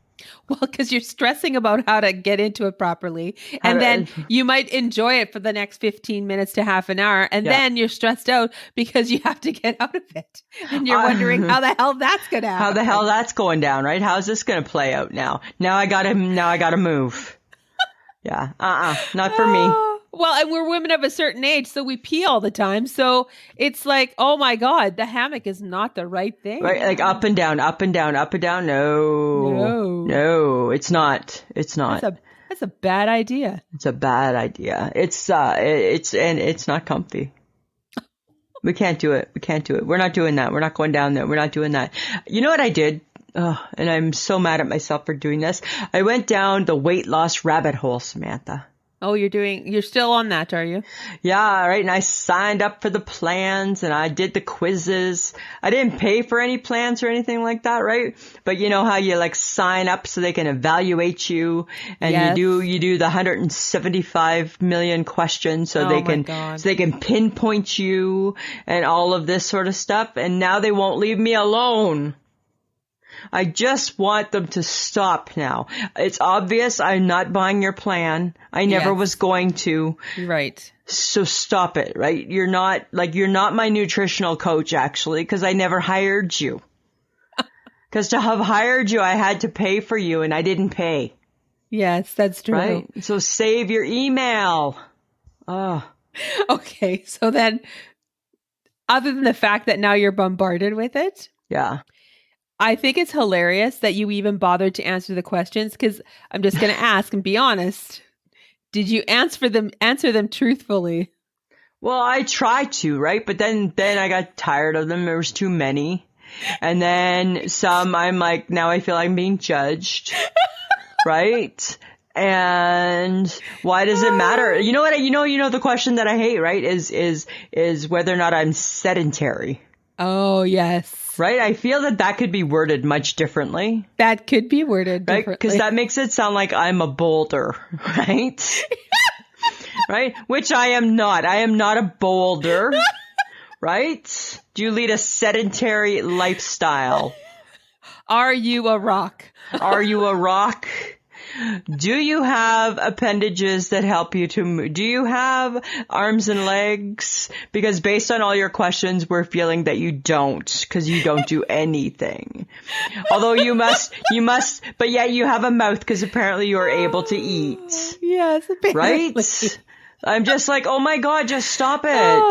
Well, because you're stressing about how to get into it properly. And then you might enjoy it for the next 15 minutes to half an hour. And then you're stressed out because you have to get out of it. And you're wondering how the hell that's going to happen. How the hell that's going down, right? How's this going to play out now? Now I got to move. Yeah. Not for me. Well, and we're women of a certain age, so we pee all the time. So it's like, oh my God, the hammock is not the right thing. Right, like up and down, up and down, up and down. No, it's not. It's not. That's a bad idea. It's a bad idea. It's not comfy. We can't do it. We're not doing that. We're not going down there. We're not doing that. You know what I did? And I'm so mad at myself for doing this. I went down the weight loss rabbit hole, Samantha. Oh, you're still on that, are you? Yeah, right. And I signed up for the plans and I did the quizzes. I didn't pay for any plans or anything like that, right? But you know how you like sign up so they can evaluate you, and you do the 175 million questions so they can pinpoint you and all of this sort of stuff. And now they won't leave me alone. I just want them to stop now. It's obvious I'm not buying your plan. I never was going to. Right. So stop it, right? You're not my nutritional coach, actually, because I never hired you. Because to have hired you, I had to pay for you, and I didn't pay. Yes, that's true. Right? So save your email. Oh. Okay, so then, other than the fact that now you're bombarded with it. Yeah. I think it's hilarious that you even bothered to answer the questions, because I'm just going to ask and be honest. Did you answer them truthfully? Well, I tried to, right? But then I got tired of them. There was too many. And then some, I'm like, now I feel like I'm being judged. Right? And why does it matter? You know what? You know the question that I hate, right? Is whether or not I'm sedentary. Oh, yes. Right? I feel that could be worded much differently. That could be worded differently. Right? Because that makes it sound like I'm a boulder, right? Right? Which I am not. I am not a boulder, right? Do you lead a sedentary lifestyle? Are you a rock? Are you a rock? Do you have appendages that help you to move? Do you have arms and legs? Because based on all your questions, we're feeling that you don't, because you don't do anything. Although you must, but yet you have a mouth, because apparently you're able to eat. Yes, apparently. Right? I'm just like, oh my God, just stop it.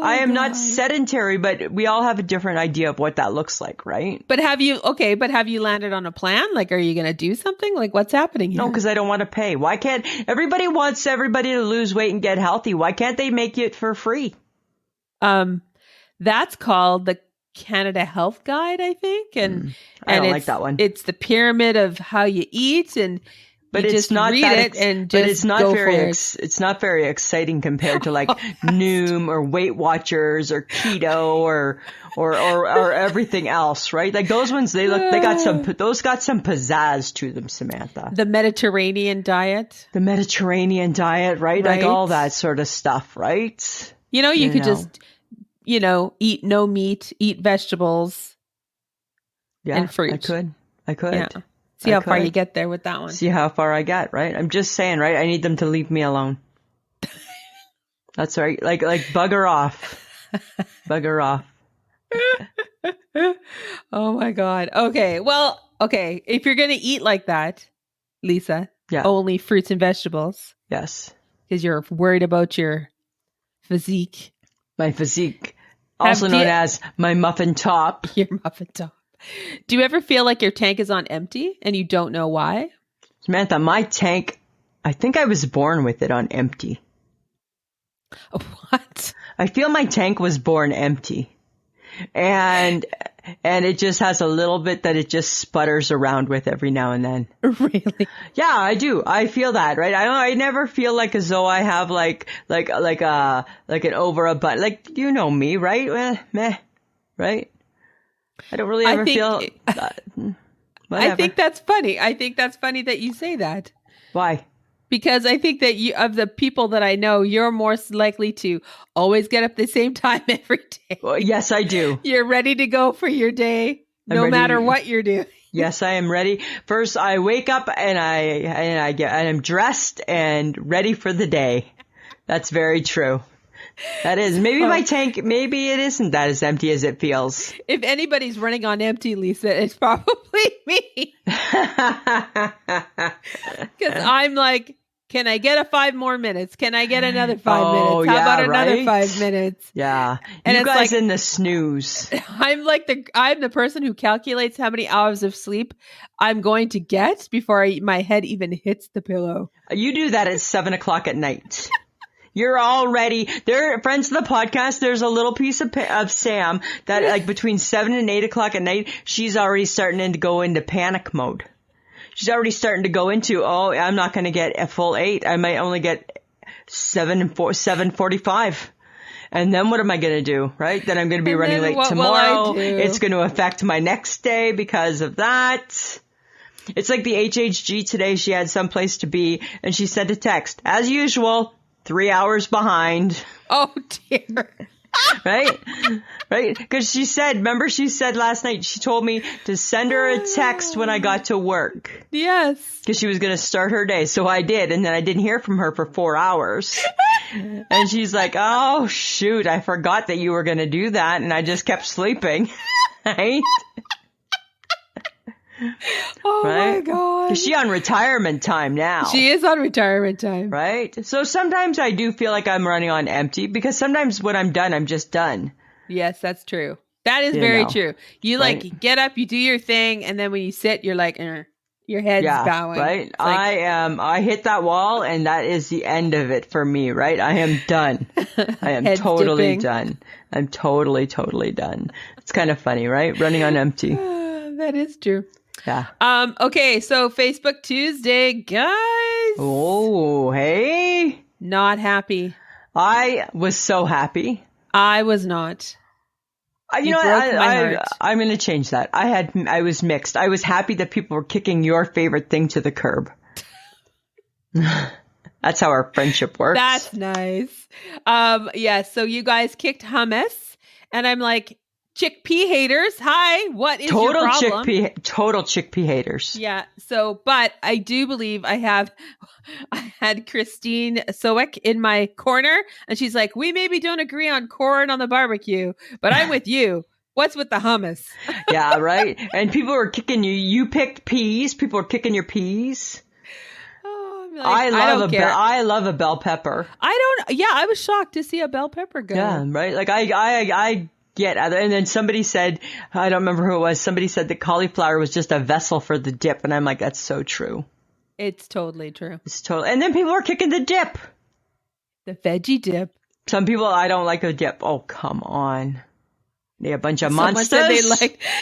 I am not sedentary, but we all have a different idea of what that looks like, right? But have you landed on a plan? Like, are you going to do something? Like, what's happening here? No, because I don't want to pay. Why can't everybody wants everybody to lose weight and get healthy? Why can't they make it for free? That's called the Canada Health Guide, I think. And I don't like that one. It's the pyramid of how you eat, and but it's not it's not very exciting compared to like Noom or Weight Watchers or Keto or everything else, right? Like those ones, got some pizzazz to them, Samantha. The Mediterranean diet, right? Like all that sort of stuff, right? You could just, eat no meat, eat vegetables, and fruit. I could. Yeah. See how far you get there with that one. See how far I get, right? I'm just saying, right? I need them to leave me alone. That's right. Like bugger off. Bugger off. Oh my God. Okay. Well, okay. If you're going to eat like that, Lisa, only fruits and vegetables. Yes. Because you're worried about your physique. My physique. Also known as my muffin top. Your muffin top. Do you ever feel like your tank is on empty and you don't know why? Samantha, my tank, I think I was born with it on empty. What? I feel my tank was born empty. And it just has a little bit that it just sputters around with every now and then. Really? Yeah, I do. I feel that, right? I never feel like as though I have like an overabundance. Like, you know me, right? Meh, right? I don't really ever feel that. I think that's funny. I think that's funny that you say that. Why? Because I think that of the people that I know, you're more likely to always get up the same time every day. Well, yes, I do. You're ready to go for your day, no matter what you're doing. Yes, I am ready. First, I wake up and I'm dressed and ready for the day. That's very true. That is. Maybe my tank, maybe it isn't that as empty as it feels. If anybody's running on empty, Lisa, it's probably me. Because I'm like, can I get 5 more minutes? Can I get another 5 minutes? How about another 5 minutes? Yeah. And you it's guys like, in the snooze. I'm the person who calculates how many hours of sleep I'm going to get before my head even hits the pillow. You do that at 7 o'clock at night. You're already there. Friends of the podcast, there's a little piece of Sam that like between 7 and 8 o'clock at night, she's already starting to go into panic mode. She's already starting to go into, I'm not going to get a full 8. I might only get 7:45. And then what am I going to do? Right? Then I'm going to be running late tomorrow. It's going to affect my next day because of that. It's like the HHG today. She had someplace to be and she sent a text as usual. 3 hours behind. Oh dear. Right? Right? Because she said last night, she told me to send her a text when I got to work. Yes. Because she was going to start her day. So I did. And then I didn't hear from her for 4 hours. And she's like, oh, shoot, I forgot that you were going to do that. And I just kept sleeping. Right? Oh my God. Is she on retirement time now? She is on retirement time. Right? So sometimes I do feel like I'm running on empty because sometimes when I'm done, I'm just done. Yes, that's true. That is very true. You get up, you do your thing, and then when you sit, you're like, your head's bowing. Right? I hit that wall and that is the end of it for me, right? I am done. I am totally done. I'm totally done. It's kind of funny, right? Running on empty. That is true. Yeah. Okay, so Facebook Tuesday, guys. Oh, hey. Not happy. I was so happy. I was not. You know, I'm going to change that. I was mixed. I was happy that people were kicking your favorite thing to the curb. That's how our friendship works. That's nice. So you guys kicked hummus, and I'm like, chickpea haters, hi, what is your problem? Total chickpea haters. Yeah, but I do believe I had Christine Sowick in my corner, and she's like, we maybe don't agree on corn on the barbecue, but I'm with you. What's with the hummus? Yeah, right? And people were kicking you. You picked peas. People were kicking your peas. Oh, I'm like, I love a bell pepper. I was shocked to see a bell pepper go. Yeah, right? Like I get other, and then somebody said, I don't remember who it was, somebody said that cauliflower was just a vessel for the dip, and I'm like, that's so true. It's totally true. And then people were kicking the dip. The veggie dip. Some people, I don't like the dip. Oh, come on. They're a bunch of monsters.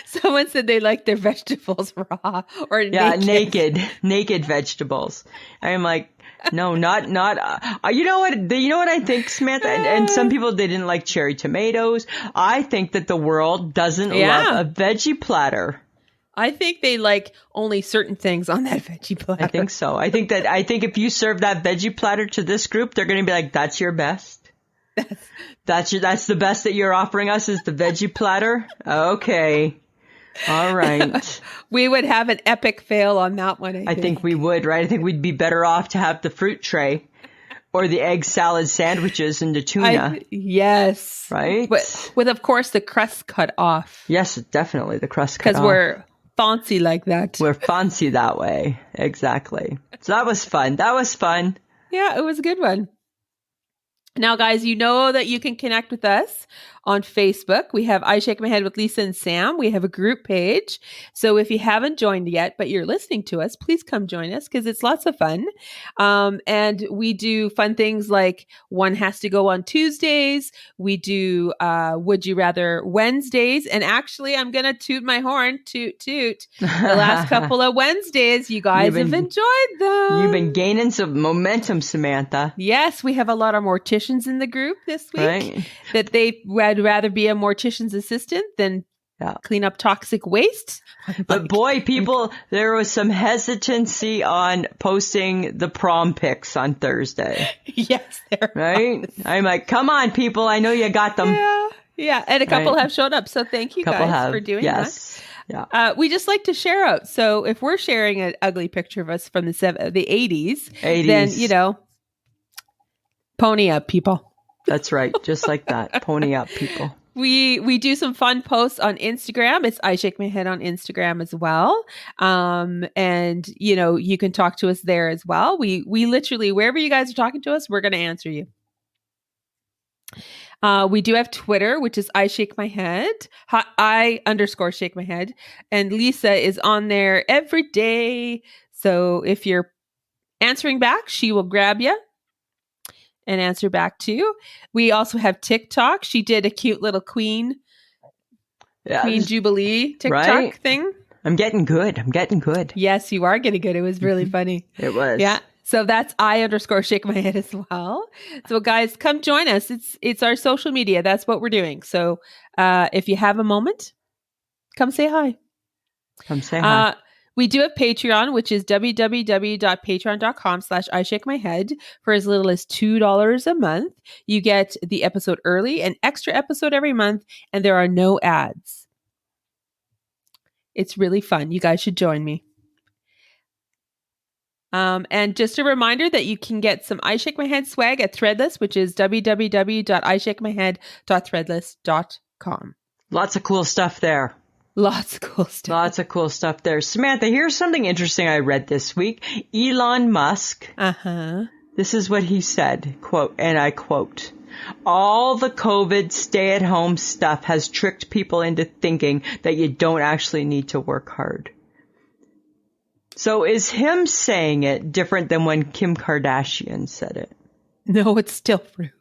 Someone said they like their vegetables raw or naked vegetables. I'm like, no, not. You know what I think, Samantha? And some people, they didn't like cherry tomatoes. I think that the world doesn't love a veggie platter. I think they like only certain things on that veggie platter. I think so. I think if you serve that veggie platter to this group, they're going to be like, that's your best. That's the best that you're offering us is the veggie platter. Okay. All right. We would have an epic fail on that one. I think we would, right? I think we'd be better off to have the fruit tray or the egg salad sandwiches and the tuna. Yes. Right? But with, of course, the crust cut off. Yes, definitely. The crust cut off. Because we're fancy like that. We're fancy that way. Exactly. So that was fun. Yeah, it was a good one. Now, guys, you know that you can connect with us on Facebook. We have I Shake My Head with Lisa and Sam. We have a group page. So if you haven't joined yet, but you're listening to us, please come join us because it's lots of fun. And we do fun things like one has to go on Tuesdays. We do Would You Rather Wednesdays. And actually, I'm going to toot my horn, toot. The last couple of Wednesdays, you guys have enjoyed them. You've been gaining some momentum, Samantha. Yes, we have a lot of morticians in the group this week that they would rather be a mortician's assistant than Yeah. clean up toxic waste. But boy, people, there was some hesitancy on posting the prom pics on Thursday. Yes, there Right? was. I'm like, come on, people. I know you got them. Yeah. And a couple Right. have showed up. So thank you Couple guys have. for doing Yes. that. Yeah. We just like to share out. So if we're sharing an ugly picture of us from the 80s, 80s. then, you know, pony up, people. That's right. Just like that. Pony up, people. We do some fun posts on Instagram. It's I Shake My Head on Instagram as well. And you know, you can talk to us there as well. We literally, wherever you guys are talking to us, we're going to answer you. We do have Twitter, which is I Shake My Head, I_shake my head. And Lisa is on there every day. So if you're answering back, she will grab you and answer back too. We also have TikTok. She did a cute little Queen Jubilee TikTok thing. I'm getting good. Yes, you are getting good. It was really funny. It was. Yeah. So that's I_shake my head as well. So guys, come join us. It's our social media. That's what we're doing. So if you have a moment, come say hi. Come say hi. We do have Patreon, which is www.patreon.com/ishakemyhead. For as little as $2 a month, you get the episode early, an extra episode every month, and there are no ads. It's really fun. You guys should join me. And just a reminder that you can get some I Shake My Head swag at Threadless, which is www.ishakemyhead.threadless.com. Lots of cool stuff there. Lots of cool stuff there. Samantha, here's something interesting I read this week. Elon Musk. This is what he said, quote, and I quote, "All the COVID stay-at-home stuff has tricked people into thinking that you don't actually need to work hard." So is him saying it different than when Kim Kardashian said it? No, it's still rude.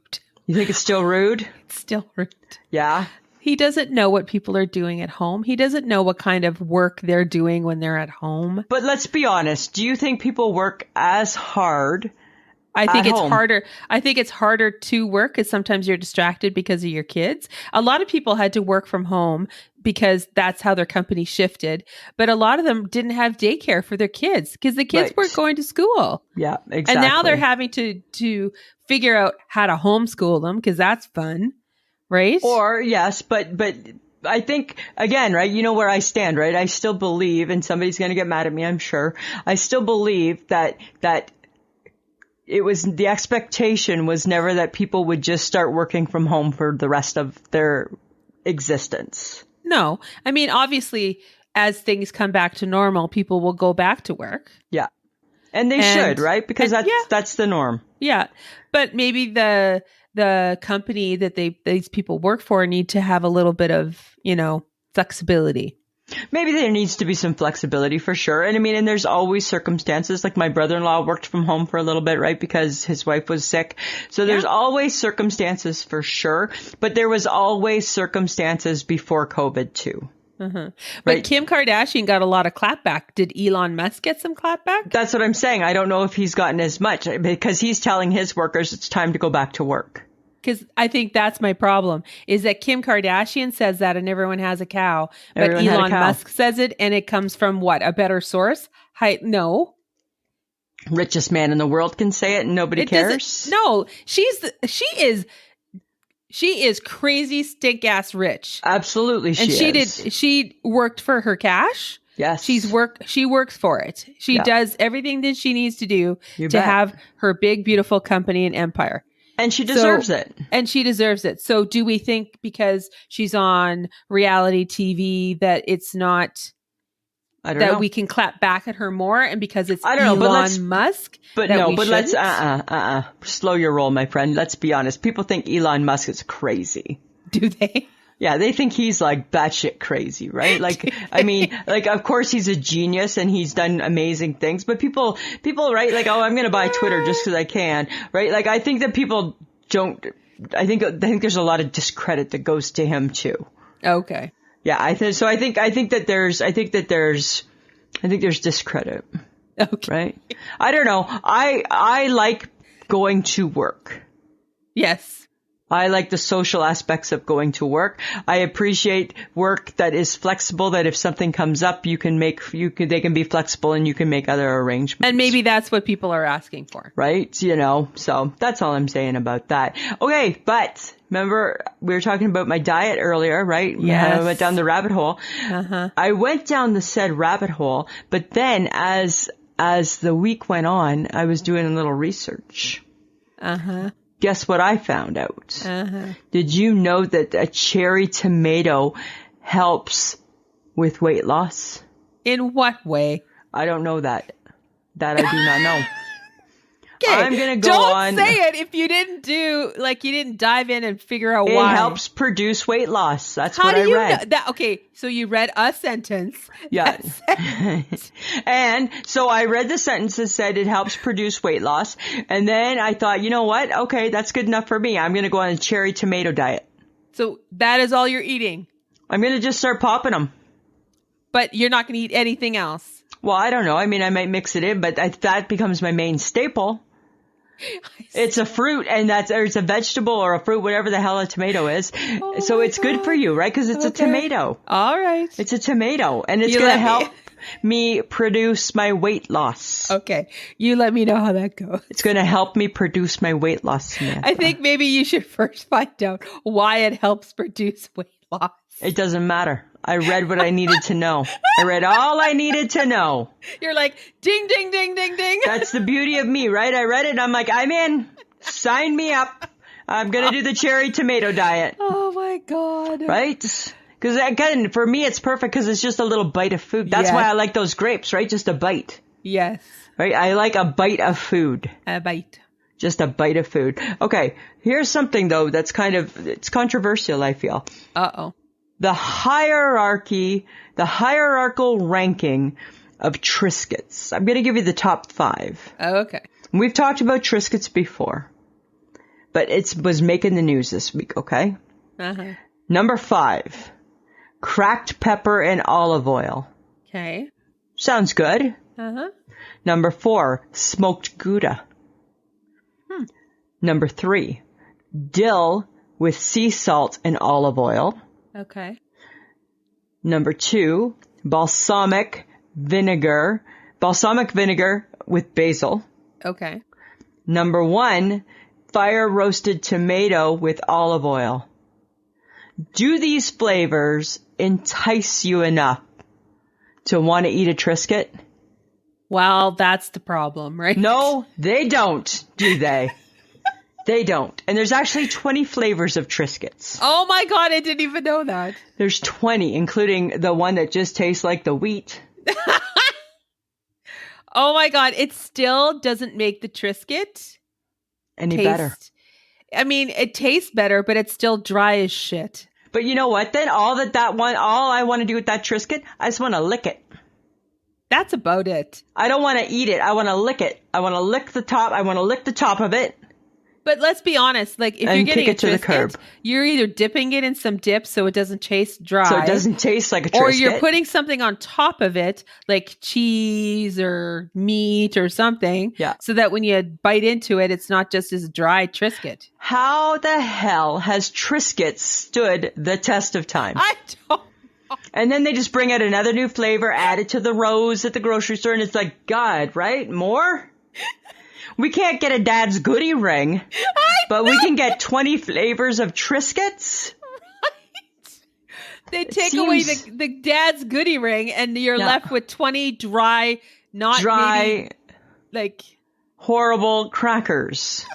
You think it's still rude? It's still rude. Yeah. He doesn't know what people are doing at home. He doesn't know what kind of work they're doing when they're at home. But let's be honest. Do you think people work as hard? I think it's home? harder. I think it's harder to work because sometimes you're distracted because of your kids. A lot of people had to work from home because that's how their company shifted. But a lot of them didn't have daycare for their kids because the kids weren't going to school. Yeah, exactly. And now they're having to figure out how to homeschool them because that's fun. Right? Or yes, but I think, again, right, you know where I stand, right? I still believe, and somebody's going to get mad at me, I'm sure. I still believe that it was, the expectation was never that people would just start working from home for the rest of their existence. No. I mean, obviously, as things come back to normal, people will go back to work. Yeah. And they should, right? Because that's the norm. Yeah. But maybe the company that these people work for need to have a little bit of, flexibility. Maybe there needs to be some flexibility for sure. And I mean, and there's always circumstances, like my brother-in-law worked from home for a little bit, right? Because his wife was sick. So there's always circumstances for sure. But there was always circumstances before COVID too. But Right. Kim Kardashian got a lot of clapback. Did Elon Musk get some clapback? That's what I'm saying. I don't know if he's gotten as much because he's telling his workers it's time to go back to work. Because I think that's my problem, is that Kim Kardashian says that and everyone has a cow. But Everyone had a Elon cow. Musk says it and it comes from what? A better source? No. Richest man in the world can say it and nobody cares. No, she is crazy stink ass rich. Absolutely And is. she worked for her cash. Yes. She works for it. She does everything that she needs to do You to bet. have her big, beautiful company and empire. And she deserves it. And she deserves it. So do we think because she's on reality TV that it's not I don't that know. we can clap back at her more, and because it's I don't know, but Elon Musk? But let's slow your roll, my friend. Let's be honest. People think Elon Musk is crazy. Do they? Yeah, they think he's like batshit crazy, right? Like, I mean, like, of course he's a genius and he's done amazing things, but people, right? Like, oh, I'm going to buy Twitter just because I can, right? Like, I think that people don't, I think there's a lot of discredit that goes to him too. Okay. Yeah, I think that there's discredit. Okay. Right? I don't know. I like going to work. Yes. I like the social aspects of going to work. I appreciate work that is flexible, that if something comes up, they can be flexible and you can make other arrangements. And maybe that's what people are asking for. Right? So that's all I'm saying about that. Okay. But remember, we were talking about my diet earlier, right? Yes. I went down the rabbit hole. Uh-huh. I went down the said rabbit hole, but then as the week went on, I was doing a little research. Uh-huh. Guess what I found out? Uh-huh. Did you know that a cherry tomato helps with weight loss? In what way? I don't know that. That I do not know. Okay, I'm going to go on. Don't say it if you didn't you didn't dive in and figure out It why. It helps produce weight loss. That's How what do I you read. know that? Okay, so you read a sentence. Yeah. That And so I read the sentence that said it helps produce weight loss. And then I thought, you know what? Okay, that's good enough for me. I'm going to go on a cherry tomato diet. So that is all you're eating. I'm going to just start popping them. But you're not going to eat anything else. Well, I don't know. I mean, I might mix it in, but that becomes my main staple. It's a fruit, and it's a vegetable or a fruit, whatever the hell a tomato is. Oh so it's good for you, right? Because it's a tomato. All right. It's a tomato, and it's going to help me produce my weight loss. Okay. You let me know how that goes. It's going to help me produce my weight loss, Samantha. I think maybe you should first find out why it helps produce weight loss. It doesn't matter. I read what I needed to know. I read all I needed to know. You're like, ding, ding, ding, ding, ding. That's the beauty of me, right? I read it and I'm like, I'm in. Sign me up. I'm going to do the cherry tomato diet. Oh my God. Right? Because again, for me, it's perfect because it's just a little bite of food. That's why I like those grapes, right? Just a bite. Yes. Right? I like a bite of food. A bite. Just a bite of food. Okay. Here's something though that's it's controversial, I feel. Uh-oh. The hierarchical ranking of Triscuits. I'm going to give you the top 5. Oh, okay. We've talked about Triscuits before, but it was making the news this week, okay? Uh-huh. Number 5, cracked pepper and olive oil. Okay. Sounds good. Uh-huh. Number 4, smoked Gouda. Number 3, dill with sea salt and olive oil. Okay. Number 2, balsamic vinegar with basil. Okay. Number 1, fire roasted tomato with olive oil. Do these flavors entice you enough to want to eat a Triscuit? Well, that's the problem, right? No, they don't, do they? They don't. And there's actually 20 flavors of Triscuits. Oh my God, I didn't even know that. There's 20, including the one that just tastes like the wheat. Oh my God, it still doesn't make the Triscuit any better. I mean, it tastes better, but it's still dry as shit. But you know what? Then all I want to do with that Triscuit, I just want to lick it. That's about it. I don't want to eat it. I want to lick it. I want to lick the top. I want to lick the top of it. But let's be honest, like if you're getting kick it to the curb, you're either dipping it in some dip so it doesn't taste dry. So it doesn't taste like a Triscuit. Or you're putting something on top of it, like cheese or meat or something. Yeah. So that when you bite into it, it's not just as dry Triscuit. How the hell has Triscuit stood the test of time? I don't. And then they just bring out another new flavor, add it to the rows at the grocery store, and it's like, God, right? More? We can't get a Dad's Goodie Ring, but we can get 20 flavors of Triscuits? Right. They take away the Dad's Goodie Ring, and you're left with 20 dry, maybe, like horrible crackers.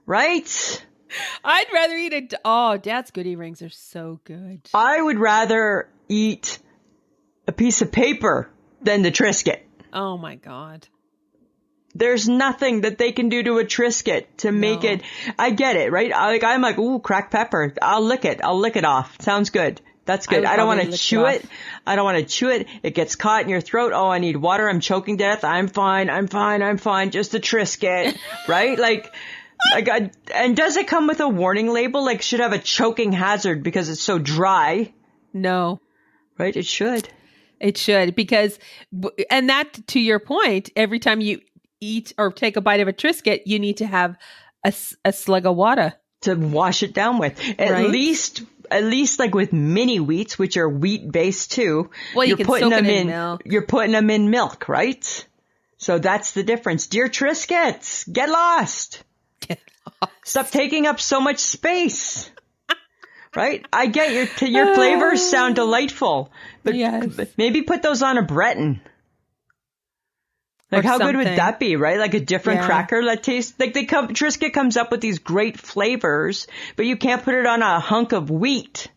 Right? I'd rather eat Dad's Goodie Rings are so good. I would rather eat a piece of paper than the Triscuit. Oh my God. There's nothing that they can do to a Triscuit to make it. I get it, right? I'm like, ooh, cracked pepper. I'll lick it. I'll lick it off. Sounds good. That's good. I don't want to chew it. I don't want to chew it. It gets caught in your throat. Oh, I need water. I'm choking to death. I'm fine. Just a Triscuit, right? And does it come with a warning label? Like, should have a choking hazard because it's so dry? No. Right? It should. It should and that, to your point, every time you eat or take a bite of a Triscuit, you need to have a slug of water. to wash it down with. At least like with mini wheats, which are wheat based too. Well, you can soak it in milk. You're putting them in milk, right? So that's the difference. Dear Triscuits, get lost. Stop taking up so much space. Right? I get your flavors sound delightful, but maybe put those on a Breton. Like, how good would that be, right? Like a different cracker that tastes like Triscuit comes up with these great flavors, but you can't put it on a hunk of wheat.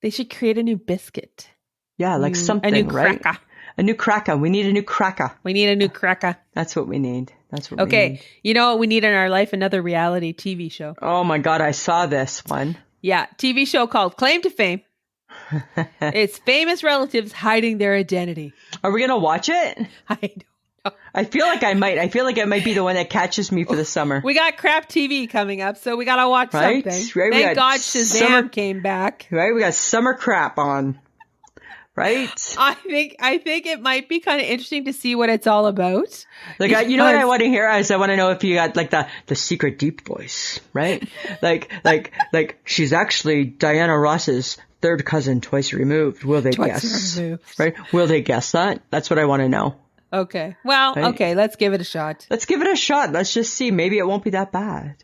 They should create a new biscuit. Yeah, like something, a new right? cracker. A new cracker. We need a new cracker. We need a new cracker. That's what we need. That's what we need. Okay. You know what we need in our life? Another reality TV show. Oh my God, I saw this one. Yeah. TV show called Claim to Fame. It's famous relatives hiding their identity. Are we going to watch it? I don't know. I feel like I might. I feel like it might be the one that catches me for the summer. We got crap TV coming up, so we got to watch something. Right? Thank God Shazam came back. Right? We got summer crap on. Right? I think it might be kind of interesting to see what it's all about. Like, you know what I want to hear is I want to know if you got like the secret deep voice, right? like she's actually Diana Ross's third cousin twice removed. Will they guess? Right? Will they guess that? That's what I want to know. Okay. Well, right? Okay. Let's give it a shot. Let's give it a shot. Let's just see. Maybe it won't be that bad.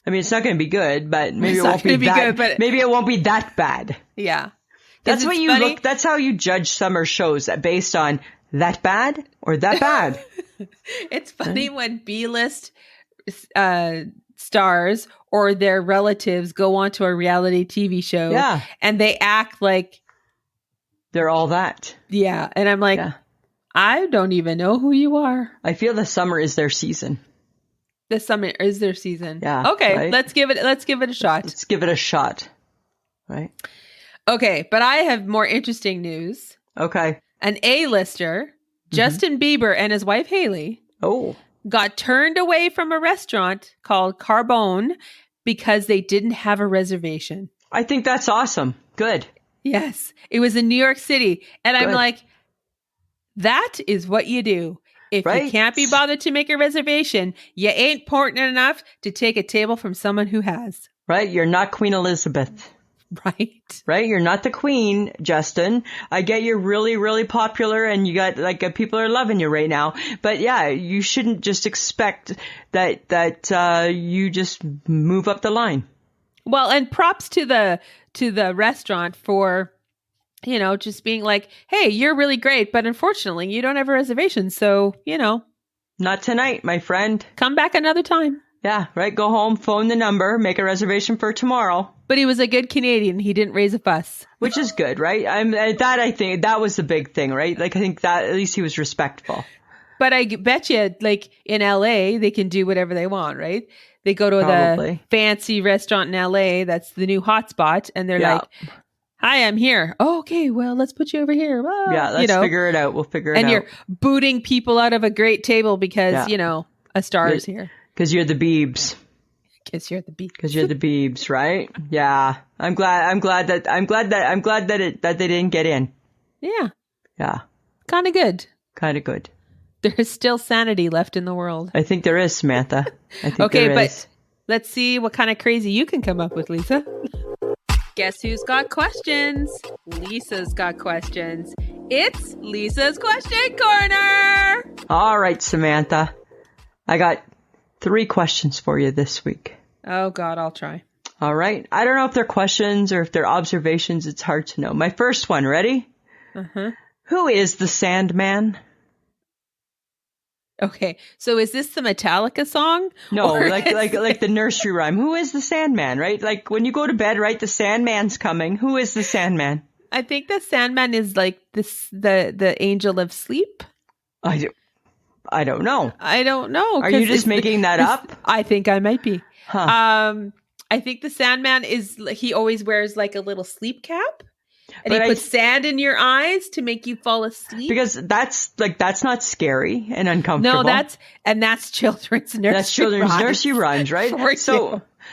I mean, it's not going to be good, but maybe it won't be that. But maybe it won't be that bad. Yeah. That's what you look. That's how you judge summer shows, based on that bad or that bad. It's funny when B-list stars or their relatives go onto a reality TV show, and they act like they're all that. Yeah, and I'm like, I don't even know who you are. I feel the summer is their season. The summer is their season. Yeah. Okay, right? let's give it a shot. Let's give it a shot. Right. Okay, but I have more interesting news. Okay. An A-lister, Justin Bieber, and his wife Hailey, got turned away from a restaurant called Carbone because they didn't have a reservation. I think that's awesome. Good. Yes. It was in New York City. And I'm like, that is what you do. If you can't be bothered to make a reservation, you ain't important enough to take a table from someone who has. Right? You're not Queen Elizabeth. Right. Right? You're not the queen, Justin. I get you're really, really popular and you got people are loving you right now. But yeah, you shouldn't just expect that you just move up the line. Well, and props to the restaurant for, just being like, hey, you're really great, but unfortunately you don't have a reservation. So, not tonight, my friend. Come back another time. Yeah, right. Go home, phone the number, make a reservation for tomorrow. But he was a good Canadian. He didn't raise a fuss. Which is good, right? I think that was the big thing, right? Like, I think that at least he was respectful. But I bet you, like, in LA, they can do whatever they want, right? They go to the fancy restaurant in LA that's the new hotspot, and they're like, hi, I'm here. Oh, okay, well, let's put you over here. Well, let's figure it out. We'll figure it out. And you're booting people out of a great table because, a star is here. Because you're the Biebs. Because you're the Biebs. Because you're the Biebs, right? Yeah. I'm glad that they didn't get in. Yeah. Yeah. Kind of good. Kind of good. There is still sanity left in the world. I think there is, Samantha. I think okay, there is. But let's see what kind of crazy you can come up with, Lisa. Guess who's got questions? Lisa's got questions. It's Lisa's Question Corner. All right, Samantha. I got 3 questions for you this week. Oh, God, I'll try. All right. I don't know if they're questions or if they're observations. It's hard to know. My first one, ready? Uh-huh. Who is the Sandman? Okay. So is this the Metallica song? No, like the nursery rhyme. Who is the Sandman, right? Like when you go to bed, right? The Sandman's coming. Who is the Sandman? I think the Sandman is like the angel of sleep. I don't know. I don't know. Are you just making that up? I think I might be. Huh. I think the Sandman he always wears like a little sleep cap. And he puts sand in your eyes to make you fall asleep. Because that's not scary and uncomfortable. No, that's children's nursery. That's children's nursery rhymes, right?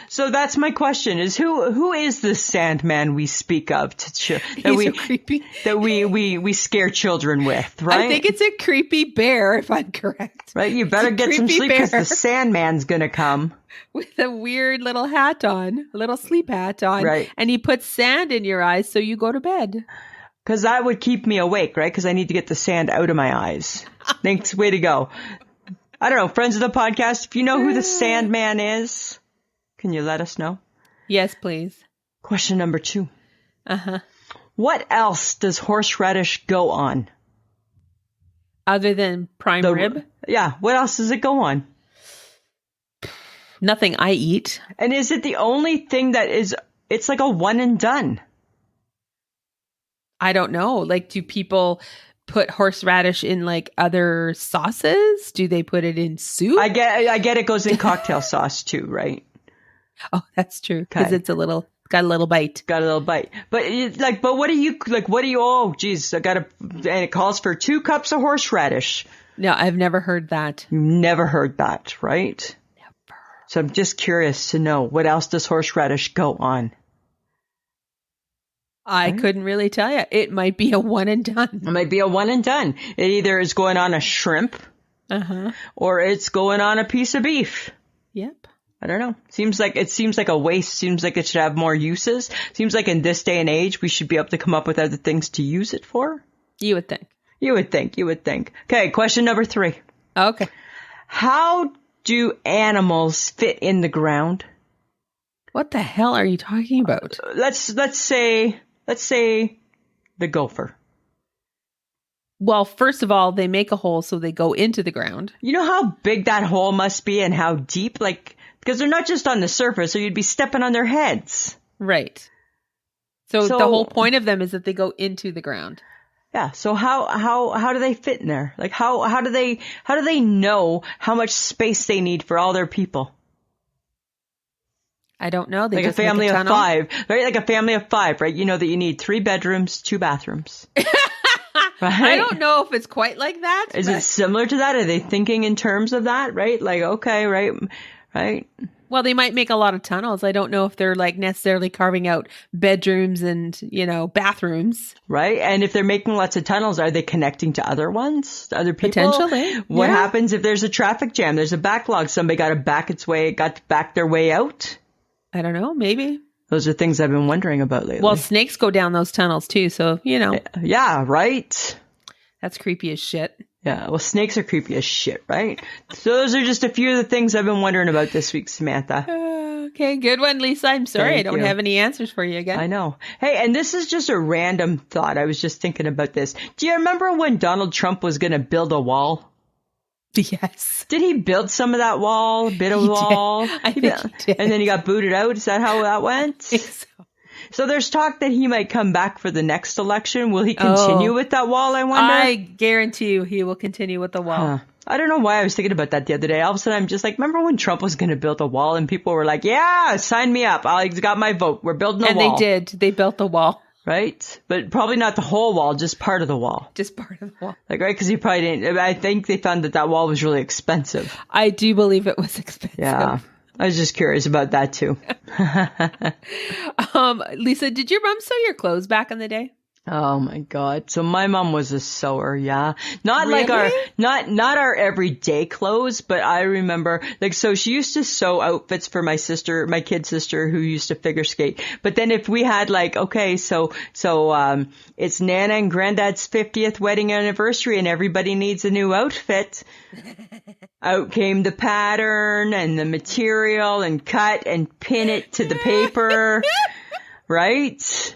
So that's my question: is who is the Sandman we speak of He's so creepy. that we scare children with? Right? I think it's a creepy bear, if I'm correct. Right. You better get some sleep because the Sandman's gonna come with a weird little hat on, a little sleep hat on, right? And he puts sand in your eyes so you go to bed. Because that would keep me awake, right? Because I need to get the sand out of my eyes. Thanks. Way to go. I don't know. Friends of the podcast, if you know who the Sandman is, can you let us know? Yes, please. Question number 2. Uh-huh. What else does horseradish go on? Other than prime rib? Yeah. What else does it go on? Nothing I eat. And is it the only thing that it's like a one and done? I don't know. Like, do people put horseradish in like other sauces? Do they put it in soup? I get it goes in cocktail sauce too, right? Oh, that's true. Because it's got a little bite. Got a little bite. But what do you, oh geez, and it calls for 2 cups of horseradish. No, I've never heard that. Never heard that, right? Never. So I'm just curious to know, what else does horseradish go on? I couldn't really tell you. It might be a one and done. It might be a one and done. It either is going on a shrimp or it's going on a piece of beef. Yep. I don't know. Seems like a waste. Seems like it should have more uses. Seems like in this day and age, we should be able to come up with other things to use it for. You would think. You would think. Okay, question number 3. Okay. How do animals fit in the ground? What the hell are you talking about? Let's say the gopher. Well, first of all, they make a hole so they go into the ground. You know how big that hole must be and how deep? Because they're not just on the surface, so you'd be stepping on their heads. Right. So the whole point of them is that they go into the ground. Yeah. So how do they fit in there? Like how do they know how much space they need for all their people? I don't know. They like just a family make a of 5, right? Like a family of 5, right? You know that you need 3 bedrooms, 2 bathrooms. Right? I don't know if it's quite like that. Is it similar to that? Are they thinking in terms of that, right? Like, okay, right? Well, they might make a lot of tunnels. I don't know if they're like necessarily carving out bedrooms and, bathrooms. Right. And if they're making lots of tunnels, are they connecting to other ones, to other people? Potentially. What happens if there's a traffic jam? There's a backlog. Somebody got to back their way out. I don't know. Maybe. Those are things I've been wondering about lately. Well, snakes go down those tunnels too. So, Yeah, right. That's creepy as shit. Yeah, well, snakes are creepy as shit, right? So those are just a few of the things I've been wondering about this week, Samantha. Okay, good one, Lisa. I'm sorry I don't have any answers for you again. I know. Hey, and this is just a random thought. I was just thinking about this. Do you remember when Donald Trump was going to build a wall? Yes. Did he build some of that wall? A bit of wall? I think he did. And then he got booted out? Is that how that went? I think so. So there's talk that he might come back for the next election. Will he continue with that wall, I wonder? I guarantee you he will continue with the wall. I don't know why I was thinking about that the other day. All of a sudden, I'm just like, remember when Trump was going to build a wall and people were like, yeah, sign me up. I got my vote. We're building a wall. And they did. They built the wall. Right? But probably not the whole wall, just part of the wall. Just part of the wall. Like, right? Because he probably didn't. I think they found that wall was really expensive. I do believe it was expensive. Yeah. I was just curious about that too. Lisa, did your mom sew your clothes back in the day? Oh my God. So my mom was a sewer. Yeah. Not really? like not our everyday clothes, but I remember so she used to sew outfits for my kid sister who used to figure skate. But then if we had it's Nana and Granddad's 50th wedding anniversary and everybody needs a new outfit. Out came the pattern and the material and cut and pin it to the paper. Right?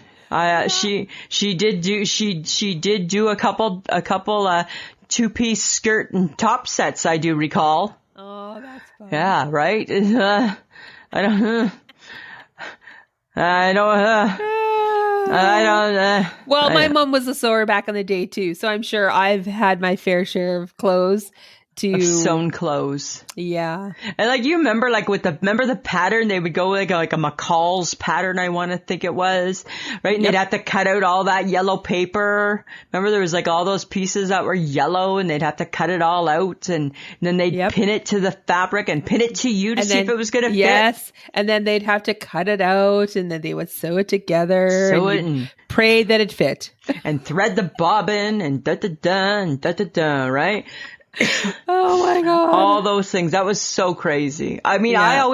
She did do a couple 2-piece skirt and top sets, I do recall. Oh, that's fun. Yeah, right. Well, my mom was a sewer back in the day too, so I'm sure I've had my fair share of clothes of to sewn clothes. yeah. And like, you remember like remember the pattern? They would go like a McCall's pattern, I want to think it was, right? And Yep. they'd have to cut out all that yellow paper. Remember there was like all those pieces that were yellow and they'd have to cut it all out and then they'd Yep. pin it to the fabric and pin it to you to And see then, if it was going to fit. yes, and then they'd have to cut it out, and then they would sew it together, Sew and it you'd and- pray that it fit. And thread the bobbin and da-da-da and da-da-da, right? Oh my god! All those things. That was so crazy. I mean, Yeah.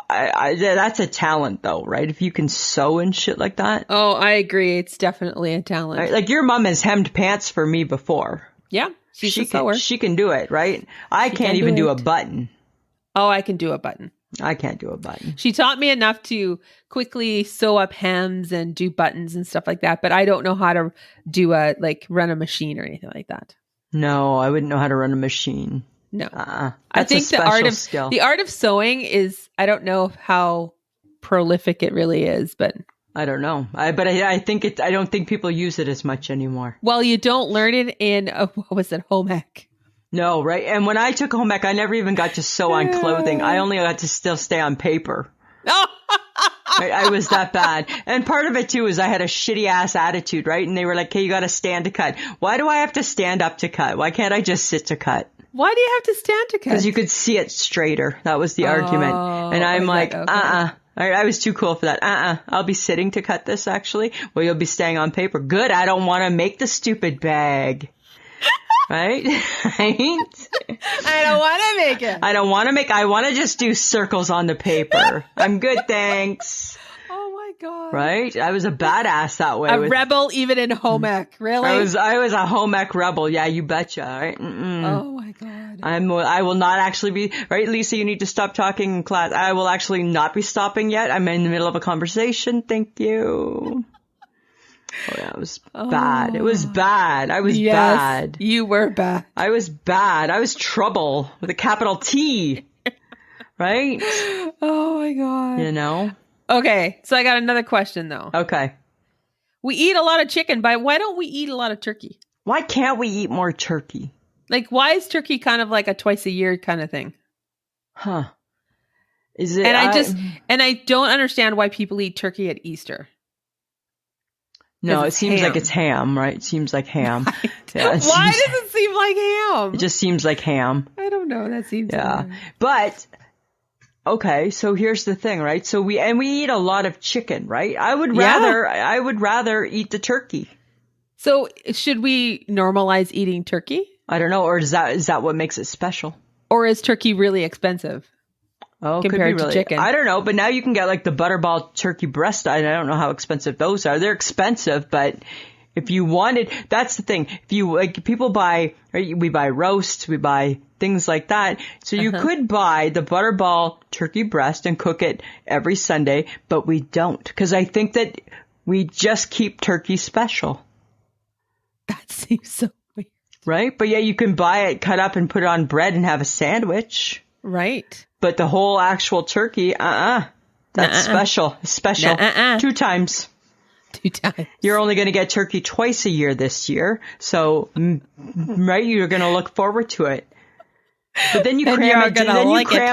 that's a talent though, right? If you can sew and shit like that. Oh, I agree. It's definitely a talent. Right? Like your mom has hemmed pants for me before. Yeah, she's a sewer. She can do it, right? I She can't can even do do a it. button. Oh, I can do a button. I can't do a button. She taught me enough to quickly sew up hems and do buttons and stuff like that, but I don't know how to run a machine or anything like that. No, I wouldn't know how to run a machine. No. That's I think a special skill. the art of sewing is, I don't know how prolific it really is, but I don't know. I don't think people use it as much anymore. well, you don't learn it in what was it, home ec. No, right? And when I took home ec, I never even got to sew on clothing. I only got to still stay on paper. Oh. I was that bad. And part of it too is I had a shitty ass attitude, right? And they were like, hey, you got to stand to cut. Why do I have to stand up to cut? Why can't I just sit to cut? Why do you have to stand to cut? Because you could see it straighter. That was the argument. And I'm like, okay. I was too cool for that. I'll be sitting to cut this actually. Well, you'll be staying on paper. Good. I don't want to make the stupid bag. Right? Right? I don't want to make it. I want to just do circles on the paper. I'm good, thanks. Oh my god. Right? I was a badass that way. A rebel even in home ec, really? I was a home ec rebel. Yeah, you betcha. Right? Oh my god. I will not actually be, right, Lisa, you need to stop talking in class. I will actually not be stopping yet. I'm in the middle of a conversation. Thank you. Oh yeah, it was bad. It was bad. I was bad. You were bad. I was bad. I was trouble with a capital T. Right? Oh my god. You know? Okay, so I got another question though. Okay. We eat a lot of chicken, but why don't we eat a lot of turkey? Why can't we eat more turkey? Like, why is turkey kind of like a twice a year kind of thing? Huh. Is it? And I don't understand why people eat turkey at Easter. No, it it's seems like ham. it's ham, right? It seems like ham. Right. Yeah, Why does it seem like ham? it just seems like ham. I don't know. That seems Yeah. weird. But okay, so here's the thing, right? So we eat a lot of chicken, right? I would rather eat the turkey. So should we normalize eating turkey? I don't know, or is that what makes it special? Or is turkey really expensive? Oh, compared could be to really. chicken. I don't know, but now you can get like the butterball turkey breast. I don't know how expensive those are. They're expensive, but if you wanted, that's the thing. If you like, people buy, right, we buy roasts, we buy things like that. So you could buy the butterball turkey breast and cook it every Sunday, but we don't, because I think that we just keep turkey special. That seems so weird. Right? But yeah, you can buy it cut up and put it on bread and have a sandwich. Right. But the whole actual turkey, that's special. Special. 2 times. 2 times. You're only going to get turkey twice a year this year. So, right, you're going to look forward to it. But then you cram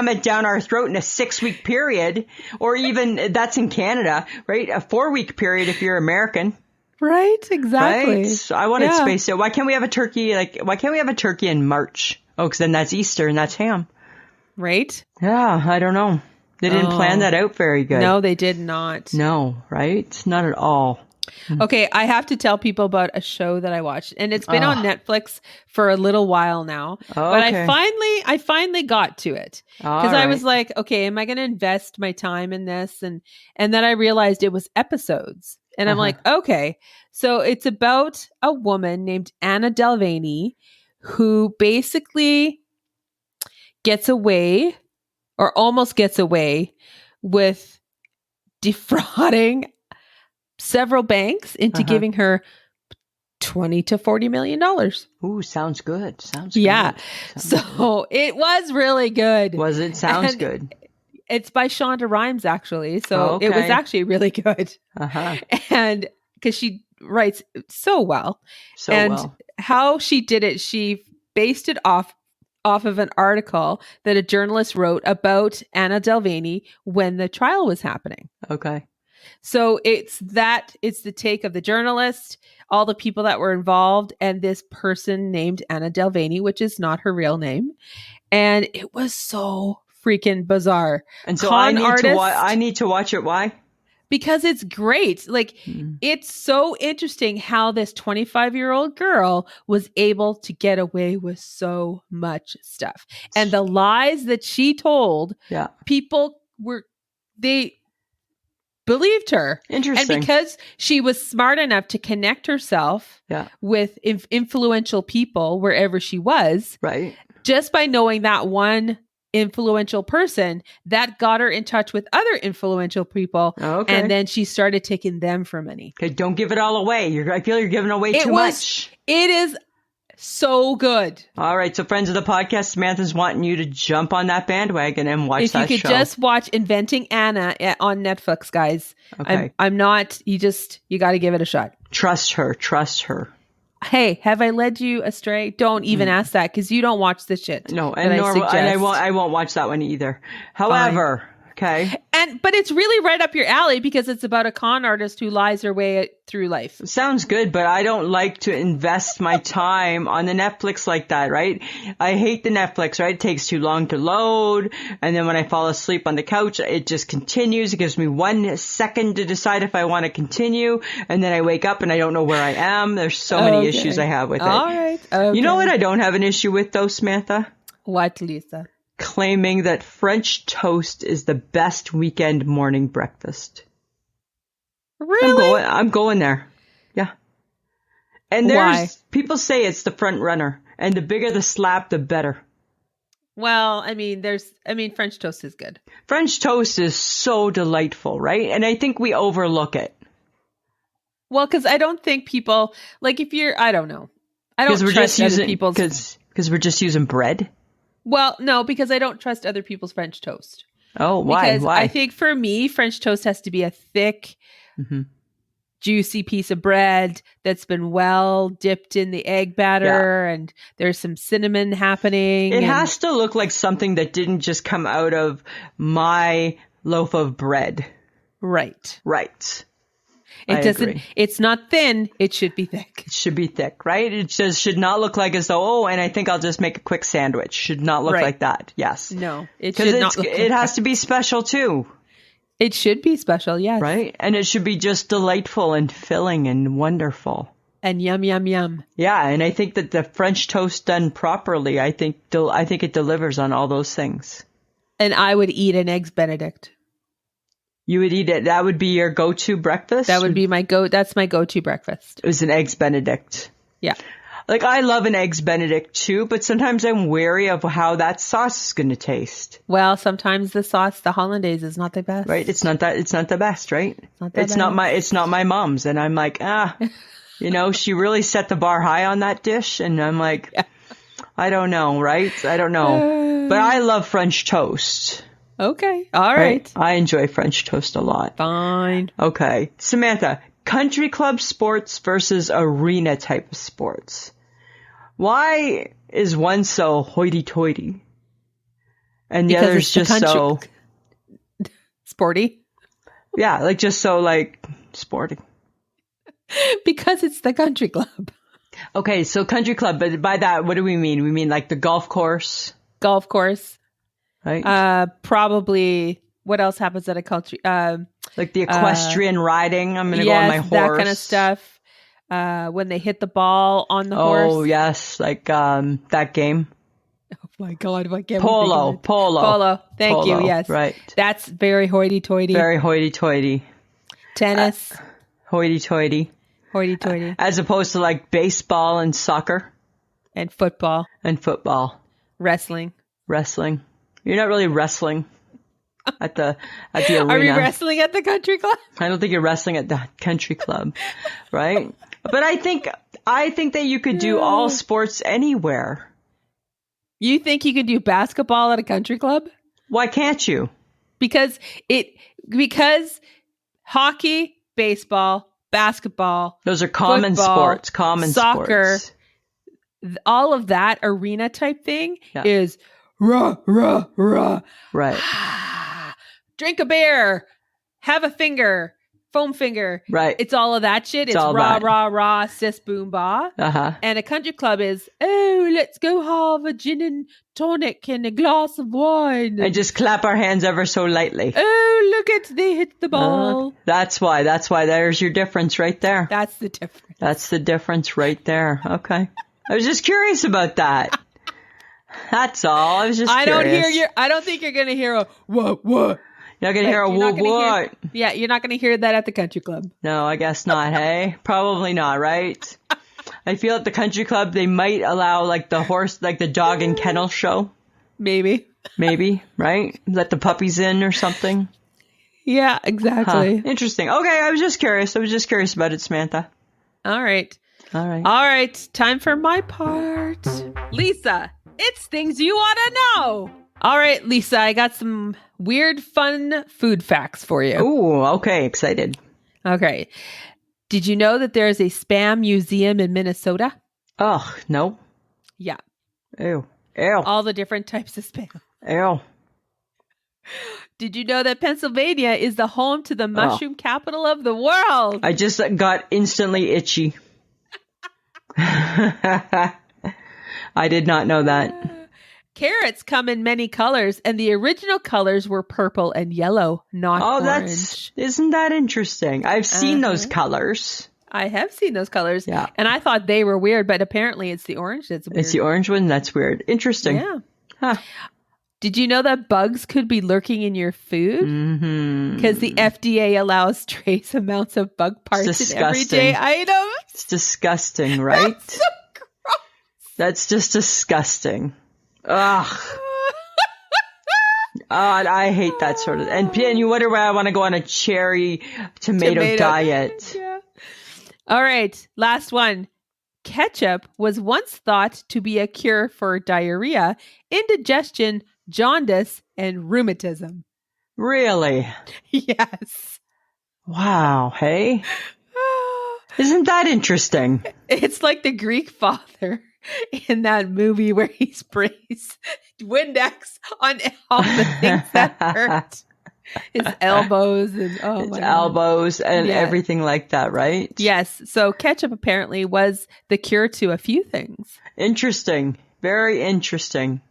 it down our throat in a 6-week period, or even, that's in Canada, right? A 4-week period if you're American. Right, exactly. Right? So I wanted space. So why can't we have a turkey, in March? Oh, because then that's Easter and that's ham. Right? Yeah, I don't know. They didn't plan that out very good. No, they did not. No, right? Not at all. Okay, I have to tell people about a show that I watched, and it's been on Netflix for a little while now. Oh, but okay. I finally got to it because I was like, okay, am I going to invest my time in this? And then I realized it was episodes, and I'm like, okay, so it's about a woman named Anna Delvey who basically gets away, or almost gets away, with defrauding several banks into giving her $20 to $40 million. Ooh, sounds good. Yeah. Good. So it was really good. Was it? Sounds good. It's by Shonda Rhimes, actually. So it was actually really good. And because she writes so well. How she did it, she based it off off of an article that a journalist wrote about Anna Delvey when the trial was happening. Okay. So it's the take of the journalist, all the people that were involved, and this person named Anna Delvey, which is not her real name. And it was so freaking bizarre. And so I need to watch it. Why? Because it's great. Like, it's so interesting how this 25-year-old girl was able to get away with so much stuff. And the lies that she told, people they believed her. Interesting. And because she was smart enough to connect herself with influential people wherever she was, right? Just by knowing that one influential person, that got her in touch with other influential people. Okay. And then she started taking them for money. Okay, don't give it all away. I feel you're giving away too much. It is so good. All right, so friends of the podcast, Samantha's wanting you to jump on that bandwagon and watch that show. If you could just watch Inventing Anna on Netflix, guys. Okay. I'm not, you got to give it a shot. Trust her. Hey, have I led you astray? Don't even ask that, because you don't watch this shit. No, and I won't watch that one either. However, okay. But it's really right up your alley, because it's about a con artist who lies her way through life. Sounds good, but I don't like to invest my time on the Netflix like that, right? I hate the Netflix, right? It takes too long to load. And then when I fall asleep on the couch, it just continues. It gives me 1 second to decide if I want to continue. And then I wake up and I don't know where I am. There's so many issues I have with it. All right. Okay. You know what I don't have an issue with though, Samantha? What, Lisa? Claiming that French toast is the best weekend morning breakfast. Really? I'm going there. Yeah. And people say it's the front runner, and the bigger the slab, the better. Well, French toast is good. French toast is so delightful, right? And I think we overlook it. Well, because I don't think people, like, I don't know. I don't trust other people's. Because we're just using bread? Well, no, because I don't trust other people's French toast. Oh, why? Because I think for me, French toast has to be a thick, juicy piece of bread that's been well dipped in the egg batter, and there's some cinnamon happening. It has to look like something that didn't just come out of my loaf of bread. Right. Agree. It's not thin. It should be thick. It should be thick, right? It just should not look like as though, and I think I'll just make a quick sandwich. Should not look like that. Yes. No, it should not look like that. It has to be special too. It should be special, yes. Right? And it should be just delightful and filling and wonderful. And yum, yum, yum. Yeah, and I think that the French toast done properly, I think it delivers on all those things. And I would eat an Eggs Benedict. You would eat it. That would be your go-to breakfast? That would be that's my go-to breakfast. It was an Eggs Benedict. Yeah. Like, I love an Eggs Benedict too, but sometimes I'm wary of how that sauce is going to taste. Well, sometimes the sauce, the hollandaise, is not the best. Right? It's not the best, right? It's not my mom's. And I'm like, she really set the bar high on that dish. And I'm like, I don't know, right? I don't know. But I love French toast. Okay. All right. I enjoy French toast a lot. Fine. Okay. Samantha, country club sports versus arena type of sports. Why is one so hoity-toity? And the other's just so... sporty? Yeah, like just so like sporty. Because it's the country club. Okay, so country club, but by that, what do we mean? We mean like the golf course? Golf course. Right. Probably. What else happens at a country? Like the equestrian riding. I'm going to go on my horse. That kind of stuff. When they hit the ball on the horse. Oh yes, like that game. Oh my God! What game? Polo. Thank you. Yes. Right. That's very hoity-toity. Very hoity-toity. Tennis. Hoity-toity. Hoity-toity. As opposed to like baseball and soccer. And football. Wrestling. Wrestling. You're not really wrestling at the arena. Are we wrestling at the country club? I don't think you're wrestling at the country club, right? But I think that you could do all sports anywhere. You think you could do basketball at a country club? Why can't you? Because hockey, baseball, basketball, those are common football, sports, soccer, sports. all of that arena type thing Yeah. is rah, rah, rah. Right. Drink a beer, have a finger, foam finger. Right. It's all of that shit. It's all rah, that. rah, rah, sis, boom, ba. Uh-huh. And a country club is, oh, let's go have a gin and tonic and a glass of wine. And just clap our hands ever so lightly. Oh, look at, they hit the ball. That's why. There's your difference right there. That's the difference. That's the difference right there. Okay. I was just curious about that. That's all. I was just curious. I don't think you're going to hear a what. You're not going to hear a what? Yeah, you're not going to hear that at the country club. No, I guess not, hey? Probably not, right? I feel at the country club, they might allow like the dog and kennel show. Maybe, right? Let the puppies in or something. Yeah, exactly. Huh. Interesting. Okay, I was just curious about it, Samantha. All right. Time for my part. Lisa, it's things you want to know. All right, Lisa, I got some weird, fun food facts for you. Ooh, okay. Excited. Okay. Did you know that there is a Spam museum in Minnesota? Oh, no. Yeah. Ew. All the different types of Spam. Ew. Did you know that Pennsylvania is the home to the mushroom capital of the world? I just got instantly itchy. I did not know that. Carrots come in many colors, and the original colors were purple and yellow, not orange. Isn't that interesting? I've seen those colors. I have seen those colors. Yeah. And I thought they were weird, but apparently it's the orange that's weird. It's the orange one? That's weird. Interesting. Yeah. Huh. Did you know that bugs could be lurking in your food? Mm-hmm. Because the FDA allows trace amounts of bug parts in everyday items. It's disgusting, right? That's so gross. That's just disgusting. Ugh. I hate that sort of. And you wonder why I want to go on a cherry tomato diet. Yeah. All right, last one. Ketchup was once thought to be a cure for diarrhea, indigestion, jaundice, and rheumatism. Really? Yes. Wow. Hey? Isn't that interesting? It's like the Greek father in that movie where he sprays Windex on all the things that hurt. His elbows and everything like that, right? Yes. So ketchup apparently was the cure to a few things. Interesting. Very interesting.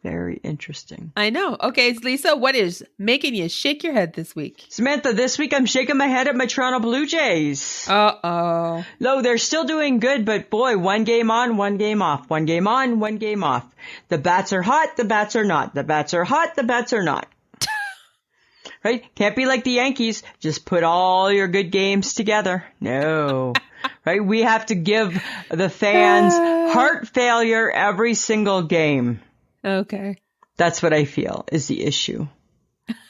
Very interesting. I know. Okay, Lisa, what is making you shake your head this week? Samantha, this week I'm shaking my head at my Toronto Blue Jays. Uh-oh. No, they're still doing good, but boy, one game on, one game off. One game on, one game off. The bats are hot, the bats are not. The bats are hot, the bats are not. Right? Can't be like the Yankees. Just put all your good games together. No. Right? We have to give the fans heart failure every single game. Okay. That's what I feel is the issue.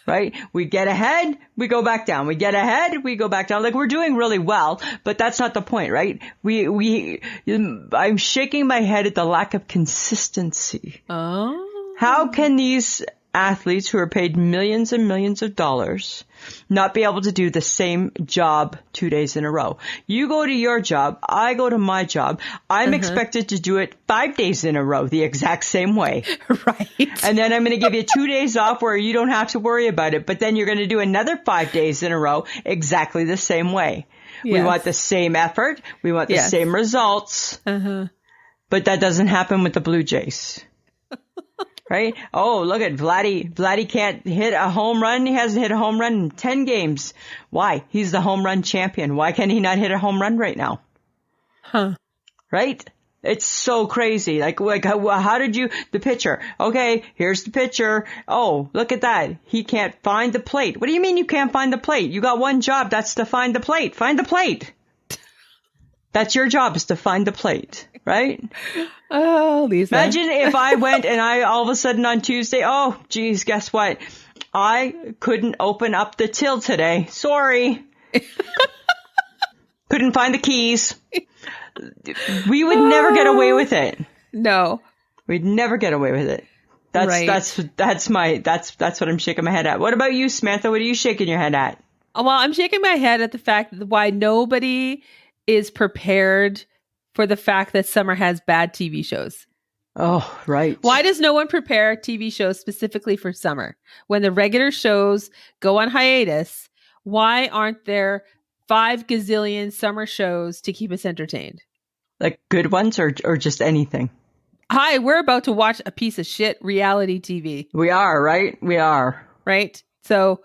Right? We get ahead, we go back down. We get ahead, we go back down. Like we're doing really well, but that's not the point, right? I'm shaking my head at the lack of consistency. Oh. How can these athletes who are paid millions and millions of dollars not be able to do the same job 2 days in a row? You go to your job, I go to my job. I'm expected to do it 5 days in a row the exact same way. Right. And then I'm going to give you 2 days off where you don't have to worry about it. But then you're going to do another 5 days in a row exactly the same way. Yes. We want the same effort. We want the same results. But that doesn't happen with the Blue Jays. Right? Oh, look at Vladdy. Vladdy can't hit a home run. He hasn't hit a home run in 10 games. Why? He's the home run champion. Why can he not hit a home run right now? Huh. Right? It's so crazy. Like how did you, the pitcher? Okay, here's the pitcher. Oh, look at that. He can't find the plate. What do you mean you can't find the plate? You got one job. That's to find the plate. Find the plate. That's your job, is to find the plate, right? Oh, Lisa. Imagine if I went and I all of a sudden on Tuesday, oh, geez, guess what? I couldn't open up the till today. Sorry. Couldn't find the keys. We would never get away with it. No. We'd never get away with it. That's what I'm shaking my head at. What about you, Samantha? What are you shaking your head at? Well, I'm shaking my head at the fact that why nobody is prepared for the fact that summer has bad TV shows. Oh, right. Why does no one prepare TV shows specifically for summer? When the regular shows go on hiatus, why aren't there 5 gazillion summer shows to keep us entertained? Like good ones or just anything? Hi, we're about to watch a piece of shit reality TV. We are, right? We are. Right? So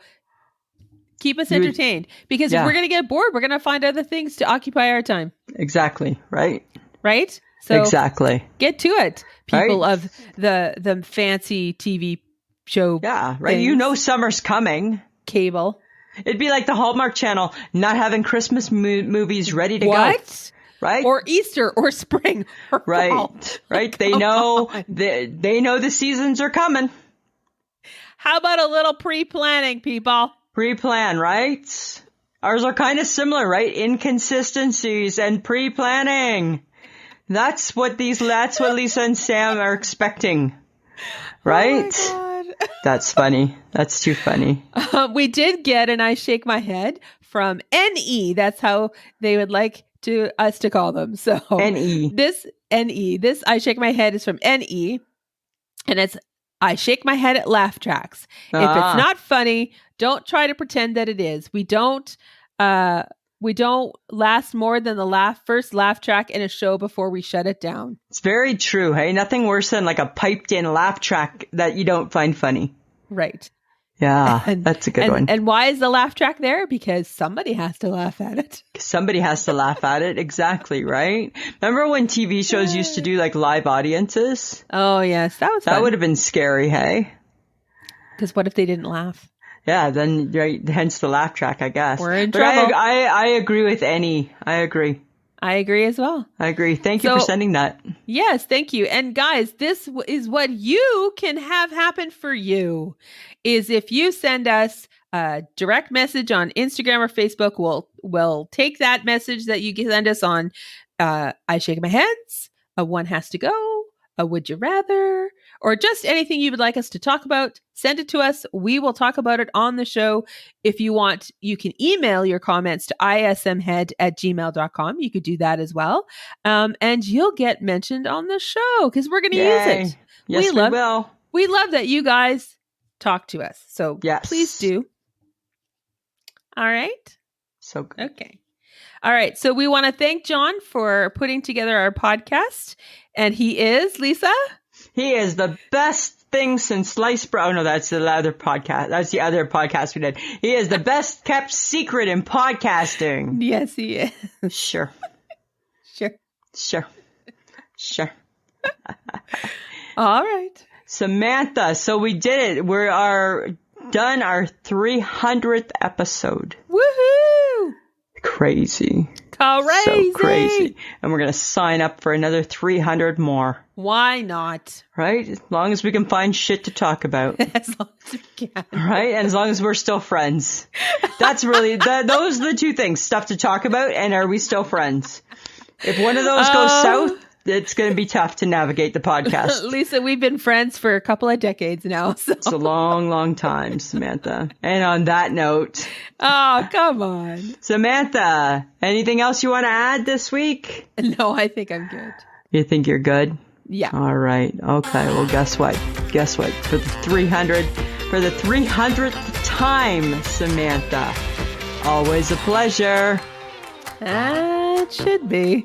keep us entertained. Because if we're going to get bored, we're going to find other things to occupy our time. Exactly. Right? Right? So exactly. Get to it, people of the fancy TV show. Yeah, right. Things. You know summer's coming. Cable. It'd be like the Hallmark Channel not having Christmas movies ready to go. What? Right? Or Easter or spring or right. fall. Right. They know they know the seasons are coming. How about a little pre-planning, people? Pre-plan, right? Ours are kind of similar, right? Inconsistencies and pre-planning. That's what Lisa and Sam are expecting. Right? Oh my God. That's funny. That's too funny. We did get an I shake my head from NE. That's how they would like us to call them. So NE. This I shake my head is from NE. And it's I shake my head at laugh tracks. If it's not funny, don't try to pretend that it is. We don't last more than the first laugh track in a show before we shut it down. It's very true. Hey, nothing worse than like a piped in laugh track that you don't find funny. Right. Yeah, that's a good one. And why is the laugh track there? Because somebody has to laugh at it. Somebody has to laugh at it. Exactly, right? Remember when TV shows used to do like live audiences? Oh, yes. That would have been scary, hey? Because what if they didn't laugh? Yeah, then hence the laugh track, I guess. We're in trouble. I agree with Annie. I agree. I agree as well. I agree. Thank you for sending that. Yes, thank you. And guys, this is what you can have happen for you. Is if you send us a direct message on Instagram or Facebook, we'll take that message that you send us on I shake my heads, a one has to go, a would you rather, or just anything you would like us to talk about, send it to us. We will talk about it on the show. If you want, you can email your comments to ismhead@gmail.com. You could do that as well. And you'll get mentioned on the show because we're going to use it. Yes, we will. We love that you guys talk to us. So please do. All right. So good. Okay. All right. So we want to thank John for putting together our podcast. And he is, Lisa? He is the best thing since sliced bread. Oh, no, that's the other podcast. That's the other podcast we did. He is the best kept secret in podcasting. Yes, he is. Sure. All right. Samantha, so we did it. We are done our 300th episode. Woohoo! Crazy. So crazy. And we're going to sign up for another 300 more. Why not? Right? As long as we can find shit to talk about. As long as we can. Right? And as long as we're still friends. That's really, those are the two things. Stuff to talk about and are we still friends? If one of those goes south, it's going to be tough to navigate the podcast. Lisa, we've been friends for a couple of decades now. So. It's a long, long time, Samantha. And on that note. Oh, come on. Samantha, anything else you want to add this week? No, I think I'm good. You think you're good? Yeah. All right. Okay. Well, guess what? For the 300th time, Samantha. Always a pleasure. It should be.